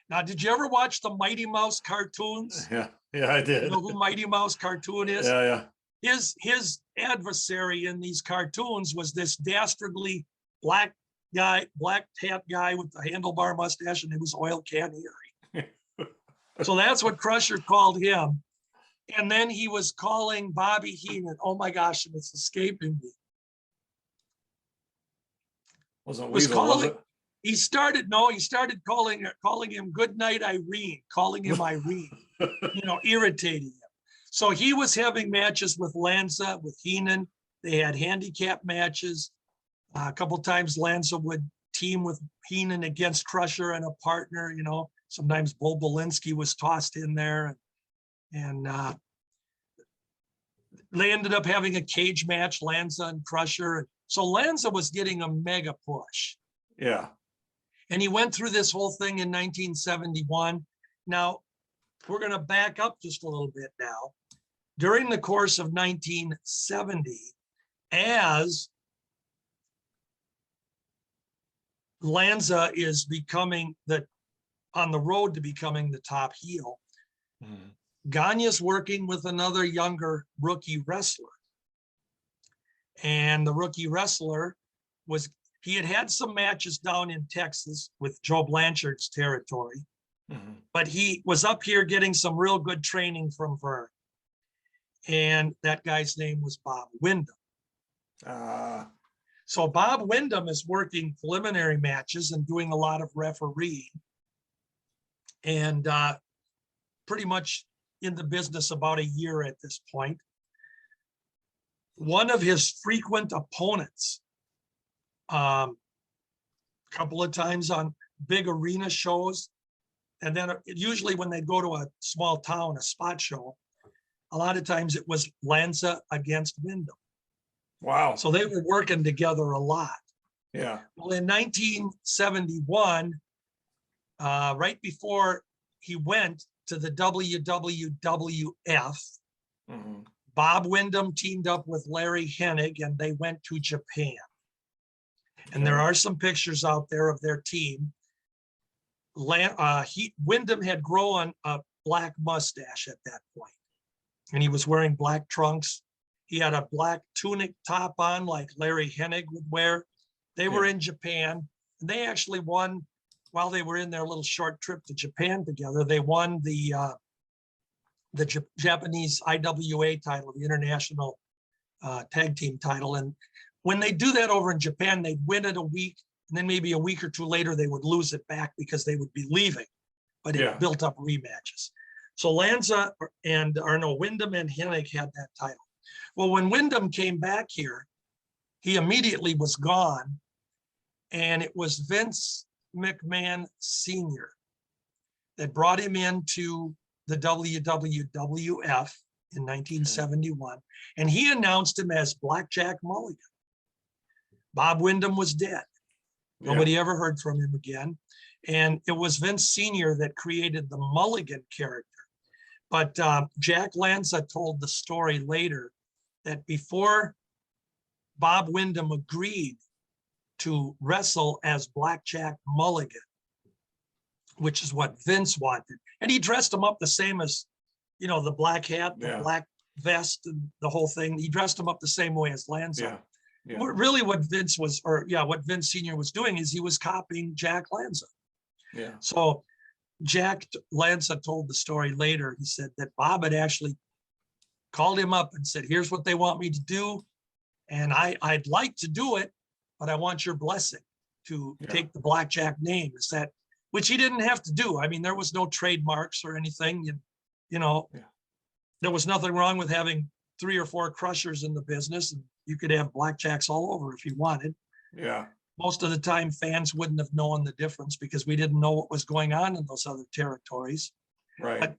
Now, did you ever watch the Mighty Mouse cartoons? Yeah, I did. You know who Mighty Mouse cartoon is? Yeah. His adversary in these cartoons was this dastardly black hat guy with the handlebar mustache, and it was Oil Can Harry. So that's what Crusher called him. And then he was calling Bobby Heenan. Oh my gosh, it's escaping me. Wasn't Weasel, was it? He started calling him Goodnight Irene, calling him Irene, irritating him. So he was having matches with Lanza, with Heenan. They had handicap matches. A couple times Lanza would team with Heenan against Crusher and a partner, sometimes Bull Belinsky was tossed in there. And they ended up having a cage match, Lanza and Crusher. So Lanza was getting a mega push. Yeah. And he went through this whole thing in 1971. Now, we're going to back up just a little bit now. During the course of 1970, as Lanza is on the road to becoming the top heel, Gagne's working with another younger rookie wrestler. And the rookie wrestler he had some matches down in Texas with Joe Blanchard's territory, but he was up here getting some real good training from Verne. And that guy's name was Bob Windham. So Bob Windham is working preliminary matches and doing a lot of refereeing, and pretty much in the business about a year at this point. One of his frequent opponents, a couple of times on big arena shows, and then usually when they go to a small town, a spot show, a lot of times it was Lanza against Windham. Wow. So they were working together a lot. Yeah. Well, in 1971, right before he went to the WWF, Bob Windham teamed up with Larry Hennig, and they went to Japan. And there are some pictures out there of their team. Windham had grown a black mustache at that point, and he was wearing black trunks. He had a black tunic top on like Larry Hennig would wear. They were in Japan, and they actually won, while they were in their little short trip to Japan together, they won the Japanese IWA title, the International Tag Team title. And when they do that over in Japan, they'd win it a week, and then maybe a week or two later, they would lose it back because they would be leaving, but it built up rematches. So Lanza Windham and Hennig had that title. Well, when Windham came back here, he immediately was gone, and it was Vince McMahon Sr. that brought him into the WWF in 1971, and he announced him as Blackjack Mulligan. Bob Windham was dead. Nobody ever heard from him again. And it was Vince Sr. that created the Mulligan character. But Jack Lanza told the story later that before Bob Windham agreed to wrestle as Blackjack Mulligan, which is what Vince wanted, and he dressed him up the same as, you know, the black hat, the black vest, and the whole thing. He dressed him up the same way as Lanza. Really, what Vince was, what Vince Sr. was doing is he was copying Jack Lanza. So Jack Lanza told the story later. He said that Bob had actually called him up and said, "Here's what they want me to do, and I'd like to do it, but I want your blessing to take the Blackjack name." Is that, which he didn't have to do. I mean, there was no trademarks or anything. You know, there was nothing wrong with having 3 or 4 crushers in the business, and you could have blackjacks all over if you wanted. Most of the time, fans wouldn't have known the difference because we didn't know what was going on in those other territories. But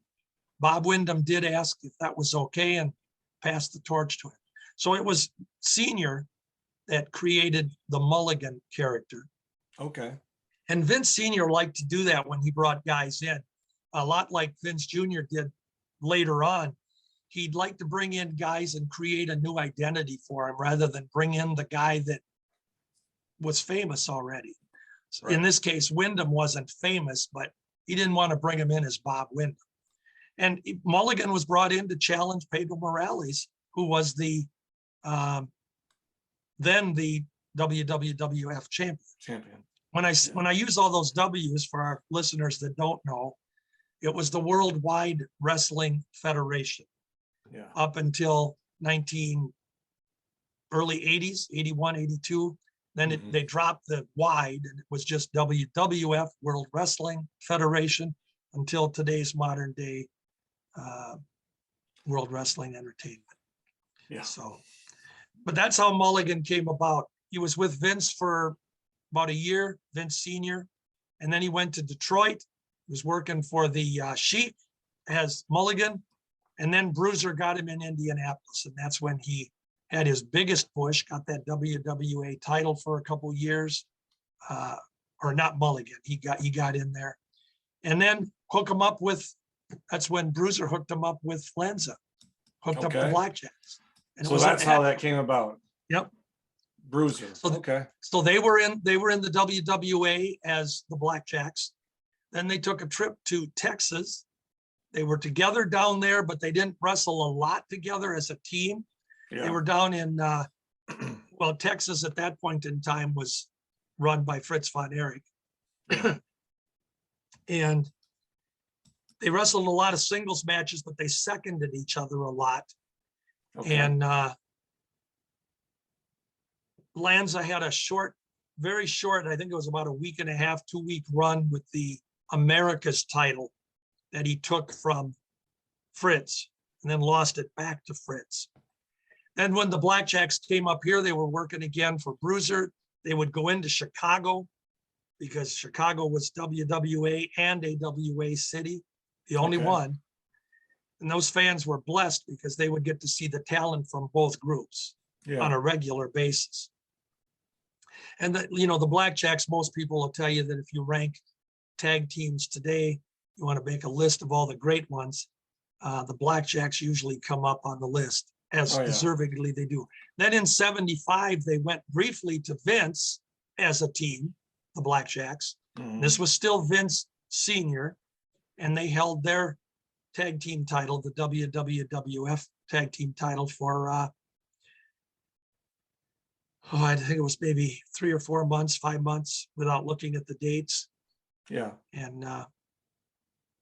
Bob Windham did ask if that was okay and passed the torch to him. So it was Senior that created the Mulligan character. And Vince Sr. liked to do that when he brought guys in, a lot like Vince Jr. did later on. He'd like to bring in guys and create a new identity for him rather than bring in the guy that was famous already. So in this case, Windham wasn't famous, but he didn't want to bring him in as Bob Windham. And Mulligan was brought in to challenge Pedro Morales, who was the then the WWF champion. When I use all those W's for our listeners that don't know, it was the Worldwide Wrestling Federation up until early 80s, 81, 82. Then they dropped the wide, and it was just WWF, World Wrestling Federation, until today's modern day World Wrestling Entertainment. So, but that's how Mulligan came about. He was with Vince for about a year, Vince Sr., and then he went to Detroit. He was working for the Sheik as Mulligan, and then Bruiser got him in Indianapolis, and that's when he had his biggest push, got that WWA title for a couple years, or not Mulligan, he got in there. And then hook him up with, that's when Bruiser hooked him up with Lanza, hooked up the Blackjacks. And so that's how that came about. Yep. Bruiser. So they were in the WWA as the Blackjacks. Then they took a trip to Texas. They were together down there, but they didn't wrestle a lot together as a team. They were down in, well, Texas at that point in time was run by Fritz von Erich. And they wrestled a lot of singles matches, but they seconded each other a lot. And Lanza had a very short, I think it was about a week and a half, 2-week run with the America's title that he took from Fritz and then lost it back to Fritz. Then when the Blackjacks came up here, they were working again for Bruiser. They would go into Chicago because Chicago was WWA and AWA city, the only one. And those fans were blessed because they would get to see the talent from both groups on a regular basis. And the Blackjacks, most people will tell you that if you rank tag teams today, you want to make a list of all the great ones, the Blackjacks usually come up on the list, as deservingly they do. Then in 75, they went briefly to Vince as a team, the Blackjacks. This was still Vince Sr., and they held their tag team title, the WWF tag team title, for I think it was maybe 3 or 4 months, 5 months, without looking at the dates. And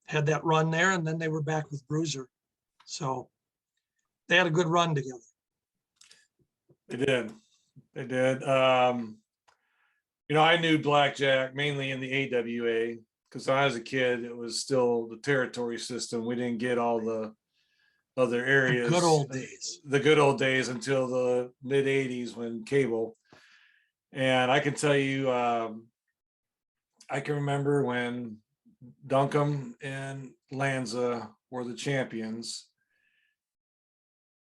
had that run there, and then they were back with Bruiser. So they had a good run together. They did. I knew Blackjack mainly in the AWA because when I was a kid, it was still the territory system. We didn't get all the other areas. The good old days. The good old days until the mid 80s when cable. And I can tell you, I can remember when Duncombe and Lanza were the champions.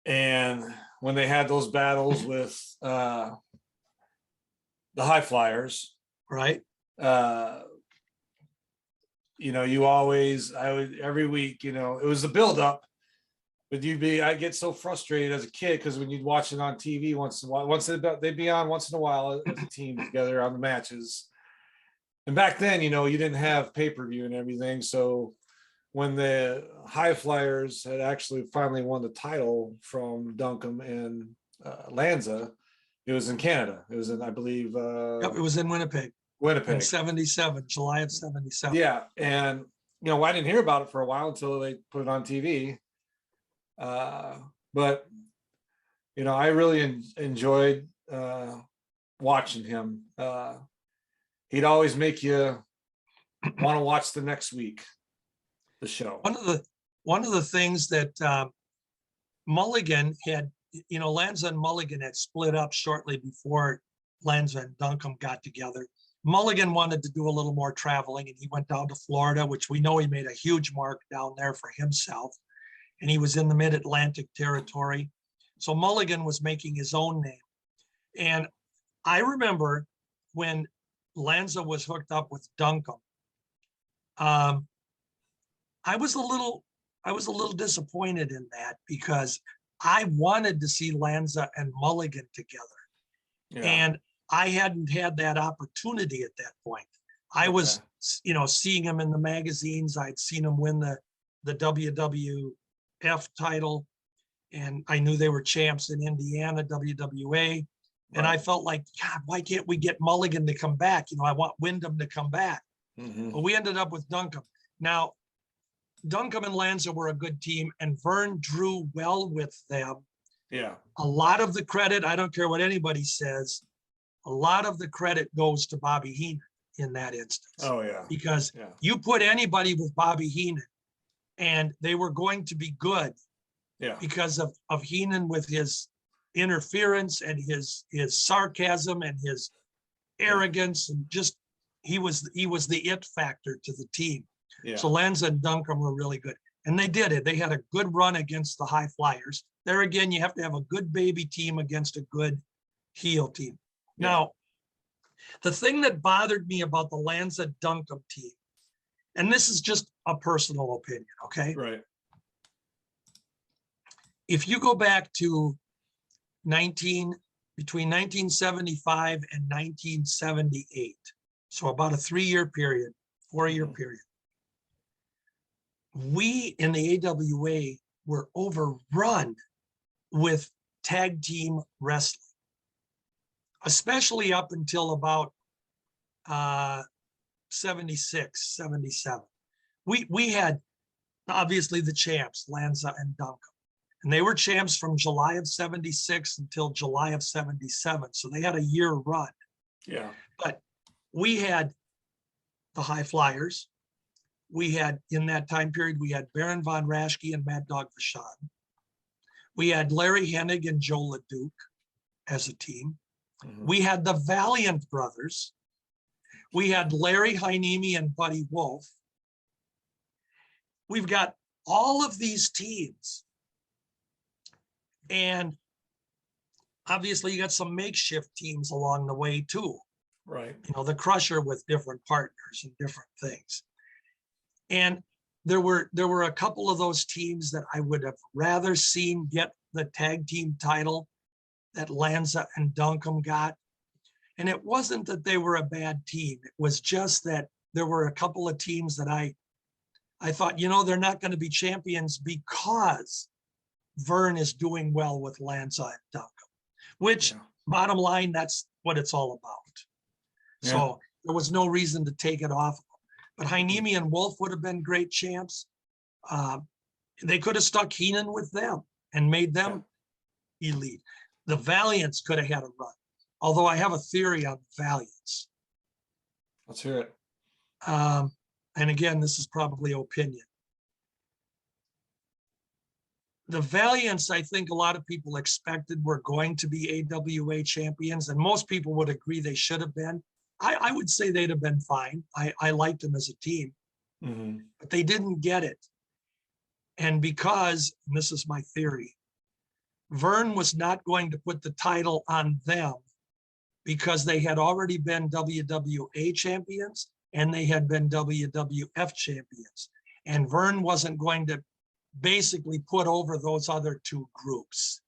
And when they had those battles with the High Flyers, right? you always, I would every week, it was the buildup. But I get so frustrated as a kid because when you'd watch it on TV once in a while, they'd be on once in a while as a team together on the matches. And back then, you didn't have pay-per-view and everything. So when the High Flyers had actually finally won the title from Duncombe and Lanza, it was in Canada. It was in, I believe, Yep, it was in Winnipeg. Winnipeg. In 77, July of 77. Yeah. And, I didn't hear about it for a while until they put it on TV. But, I really enjoyed watching him. He'd always make you want to watch the next week, the show. One of the things that Mulligan had, Lanza and Mulligan had split up shortly before Lanza and Duncombe got together. Mulligan wanted to do a little more traveling, and he went down to Florida, which we know he made a huge mark down there for himself. And he was in the mid-Atlantic territory. So Mulligan was making his own name. And I remember when Lanza was hooked up with Duncombe, I was a little disappointed in that because I wanted to see Lanza and Mulligan together. Yeah. And I hadn't had that opportunity at that point. I was, seeing him in the magazines. I'd seen him win the WWF title, and I knew they were champs in Indiana, WWA. And I felt like, God, why can't we get Mulligan to come back? I want Wyndham to come back. Mm-hmm. But we ended up with Duncombe. Now, Duncombe and Lanza were a good team, and Vern drew well with them. Yeah. A lot of the credit, I don't care what anybody says, a lot of the credit goes to Bobby Heenan in that instance. Oh, yeah. Because you put anybody with Bobby Heenan, and they were going to be good. Yeah. Because of Heenan with his interference and his sarcasm and his arrogance, and just he was the it factor to the team. Yeah. So Lanza and Duncombe were really good, and they did it. They had a good run against the High Flyers. There again, you have to have a good baby team against a good heel team. Yeah. Now, the thing that bothered me about the Lanza Duncombe team, and this is just a personal opinion, okay? Right. If you go back to between 1975 and 1978, so about a 3-year period, 4-year period, we in the AWA were overrun with tag team wrestling, especially up until about 76, 77. We had obviously the champs, Lanza and Duncombe, and they were champs from July of 76 until July of 77. So they had a year run. Yeah. But we had the High Flyers. We had, in that time period, we had Baron von Raschke and Mad Dog Vachon. We had Larry Hennig and Joe LeDuc as a team. Mm-hmm. We had the Valiant Brothers. We had Larry Heinemi and Buddy Wolf. We've got all of these teams. And obviously you got some makeshift teams along the way too. Right. The Crusher with different partners and different things. And there were a couple of those teams that I would have rather seen get the tag team title that Lanza and Duncombe got. And it wasn't that they were a bad team. It was just that there were a couple of teams that I thought, they're not going to be champions because Vern is doing well with Lanza and Duncombe, which bottom line, that's what it's all about. Yeah. So there was no reason to take it off. But Heinemi and Wolf would have been great champs. They could have stuck Heenan with them and made them elite. The Valiants could have had a run, although I have a theory on the Valiants. Let's hear it. And again, this is probably opinion. The Valiants, I think a lot of people expected were going to be AWA champions, and most people would agree they should have been. I would say they'd have been fine. I liked them as a team, but they didn't get it. And because, and this is my theory, Vern was not going to put the title on them because they had already been WWA champions. and they had been WWF champions. And Vern wasn't going to basically put over those other two groups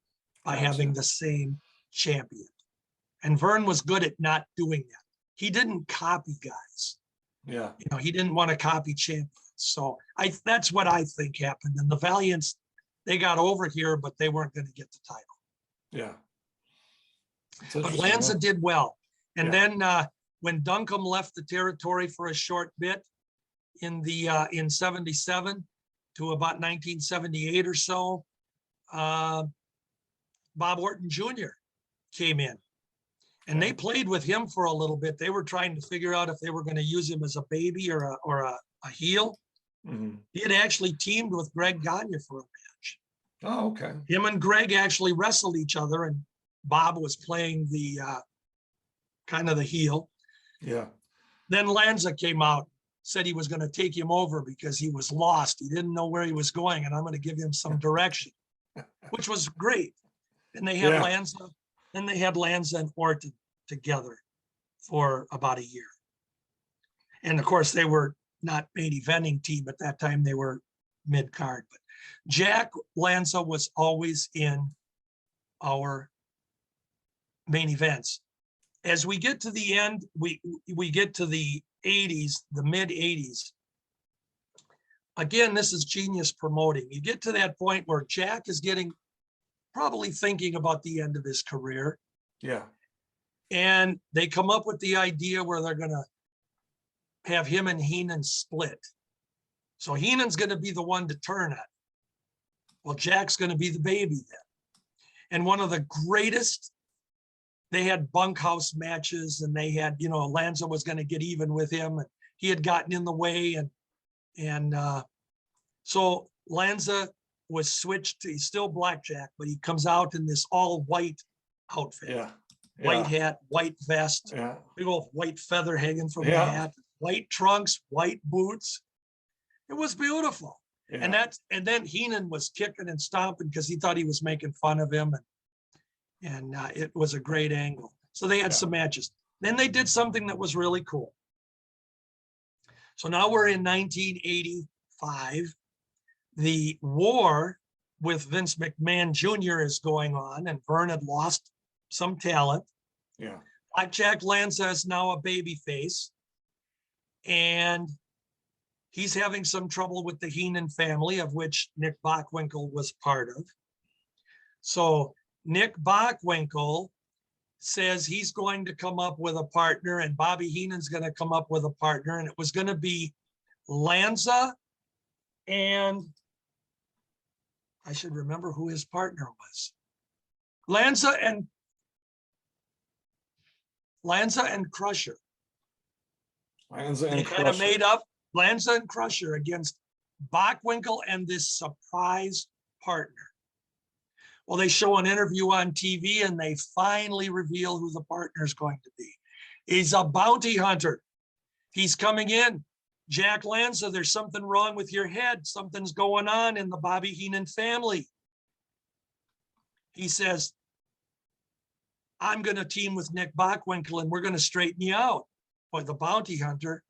by having the same champion. And Vern was good at not doing that. He didn't copy guys. Yeah. You know, he didn't want to copy champions. So that's what I think happened. And the Valiants, they got over here, but they weren't going to get the title. Yeah. But Lanza did well. And Yeah. then when Duncombe left the territory for a short bit in 77 to about 1978 or so, Bob Orton Jr. came in. And they played with him for a little bit. They were trying to figure out if they were going to use him as a baby or a heel. Mm-hmm. He had actually teamed with Greg Gagne for a match. Oh, okay. Him and Greg actually wrestled each other, and Bob was playing the kind of the heel. Yeah. Then Lanza came out, said he was going to take him over because he was lost. He didn't know where he was going, and I'm going to give him some direction, which was great. And they had Lanza. Then they had Lanza and Orton together for about a year. And of course, they were not main eventing team at that time. They were mid-card. But Jack Lanza was always in our main events. As we get to the end, we get to the 80s, the mid 80s. Again, this is genius promoting. You get to that point where Jack is probably thinking about the end of his career. Yeah. And they come up with the idea where they're going to have him and Heenan split. So Heenan's going to be the one to turn on. Well, Jack's going to be the baby then. And one of the greatest, they had bunkhouse matches, and they had, you know, Lanza was going to get even with him, and he had gotten in the way. And so Lanza was switched to, he's still Blackjack, but he comes out in this all white outfit. Yeah. White hat, white vest, big old white feather hanging from the hat, white trunks, white boots. It was beautiful. Yeah. And then Heenan was kicking and stomping because he thought he was making fun of him, and it was a great angle. So they had some matches. Then they did something that was really cool. So now we're in 1985. The war with Vince McMahon Jr. is going on, and Vern had lost some talent. Yeah. Black Jack Lanza is now a baby face, and he's having some trouble with the Heenan family, of which Nick Bockwinkel was part of. So Nick Bockwinkel says he's going to come up with a partner, and Bobby Heenan's going to come up with a partner, and it was going to be Lanza, and I should remember who his partner was. Lanza and Crusher. Lanza and they kind of made up Lanza and Crusher against Bockwinkel and this surprise partner. Well, they show an interview on TV, and they finally reveal who the partner is going to be. He's a bounty hunter. He's coming in. Jack Lanza, there's something wrong with your head. Something's going on in the Bobby Heenan family. He says, I'm going to team with Nick Bockwinkel, and we're going to straighten you out. But the bounty hunter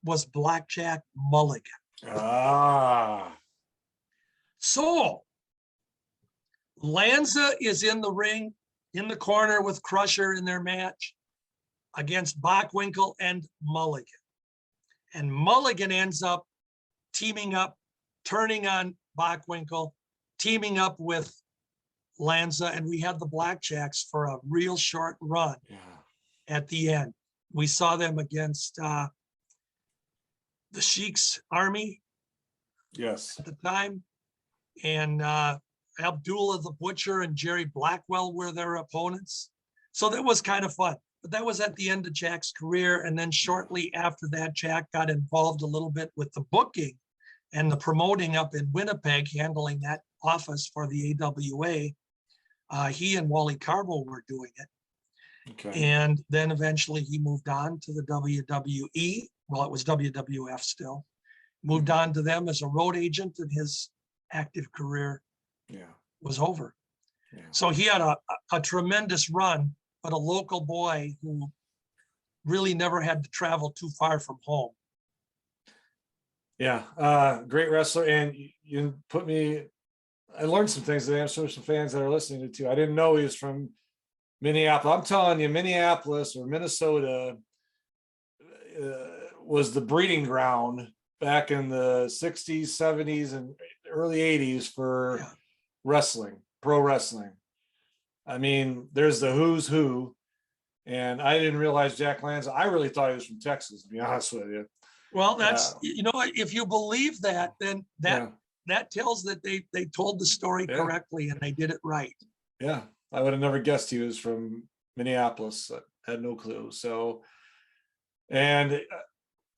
was Blackjack Mulligan. Ah. So Lanza is in the ring, in the corner with Crusher in their match against Bockwinkel and Mulligan. And Mulligan ends up teaming up, turning on Bockwinkel, teaming up with Lanza, and we had the Blackjacks for a real short run at the end. We saw them against the Sheik's Army at the time, and Abdullah the Butcher and Jerry Blackwell were their opponents. So that was kind of fun. But that was at the end of Jack's career. And then shortly after that, Jack got involved a little bit with the booking and the promoting up in Winnipeg, handling that office for the AWA. He and Wally Carbo were doing it. Okay. And then eventually he moved on to the WWE. Well, it was WWF still. Moved on to them as a road agent, and his active career was over. So he had a tremendous run, but a local boy who really never had to travel too far from home. Yeah, great wrestler. And you put me, I learned some things that I'm sure some fans that are listening to. I didn't know he was from Minneapolis. I'm telling you, Minneapolis or Minnesota was the breeding ground back in the 60s, 70s, and early 80s for wrestling, pro wrestling. I mean, there's the who's who. And I didn't realize Jack Lanza. I really thought he was from Texas, to be honest with you. Well, that's, if you believe that, then that tells that they told the story correctly and they did it right. Yeah, I would have never guessed he was from Minneapolis. I had no clue. So, and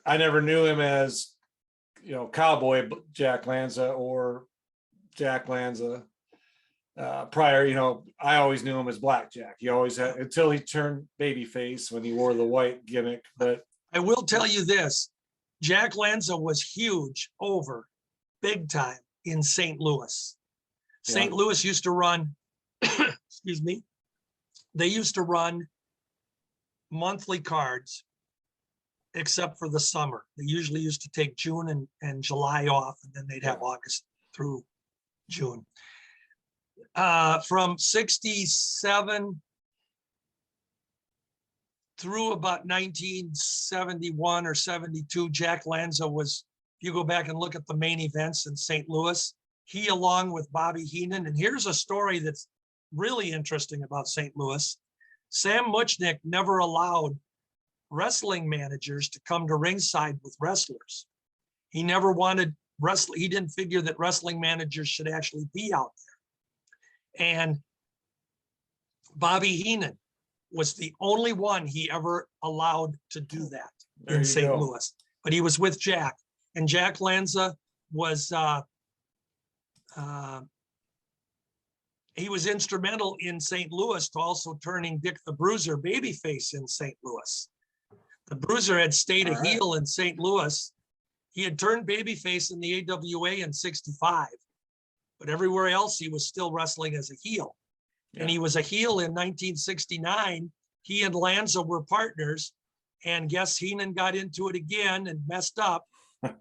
I never knew him as, Cowboy Jack Lanza or Jack Lanza. Prior, I always knew him as Black Jack. He always had, until he turned babyface when he wore the white gimmick. But I will tell you this, Jack Lanza was huge over big time in St. Louis. St. Louis used to run, excuse me, they used to run monthly cards, except for the summer. They usually used to take June and July off, and then they'd have August through June. From 67 through about 1971 or 72, Jack Lanza was, if you go back and look at the main events in St. Louis, he along with Bobby Heenan, and here's a story that's really interesting about St. Louis. Sam Muchnick never allowed wrestling managers to come to ringside with wrestlers. He never wanted wrestling. He didn't figure that wrestling managers should actually be out there. And Bobby Heenan was the only one he ever allowed to do that in St. Louis. But he was with Jack, and Jack Lanza was he was instrumental in St. Louis to also turning Dick the Bruiser babyface in St. Louis. The Bruiser had stayed a heel in St. Louis. He had turned babyface in the AWA in 65, but everywhere else he was still wrestling as a heel. And he was a heel in 1969. He and Lanza were partners, and guess Heenan got into it again and messed up,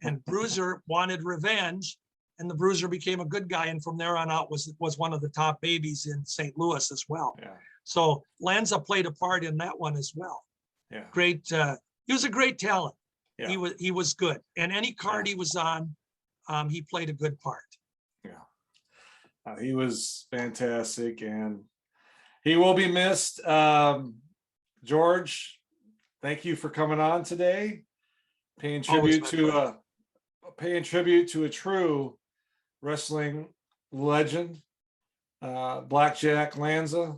and Bruiser wanted revenge, and the Bruiser became a good guy, and from there on out was one of the top babies in St. Louis as well. So Lanza played a part in that one as well. Great. He was a great talent. He was good, and any card he was on, he played a good part. He was fantastic, and he will be missed. George, thank you for coming on today, paying tribute to a true wrestling legend, Black Jack Lanza.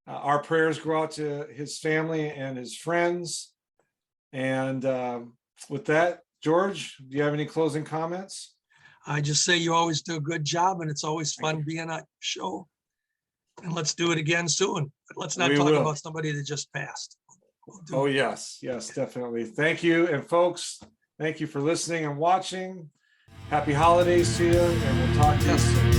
Our prayers go out to his family and his friends. And with that, George, do you have any closing comments? I just say you always do a good job, and it's always fun being on your show. And let's do it again soon. But let's not talk about somebody that just passed. Yes, definitely. Thank you. And folks, thank you for listening and watching. Happy holidays to you, and we'll talk to you soon.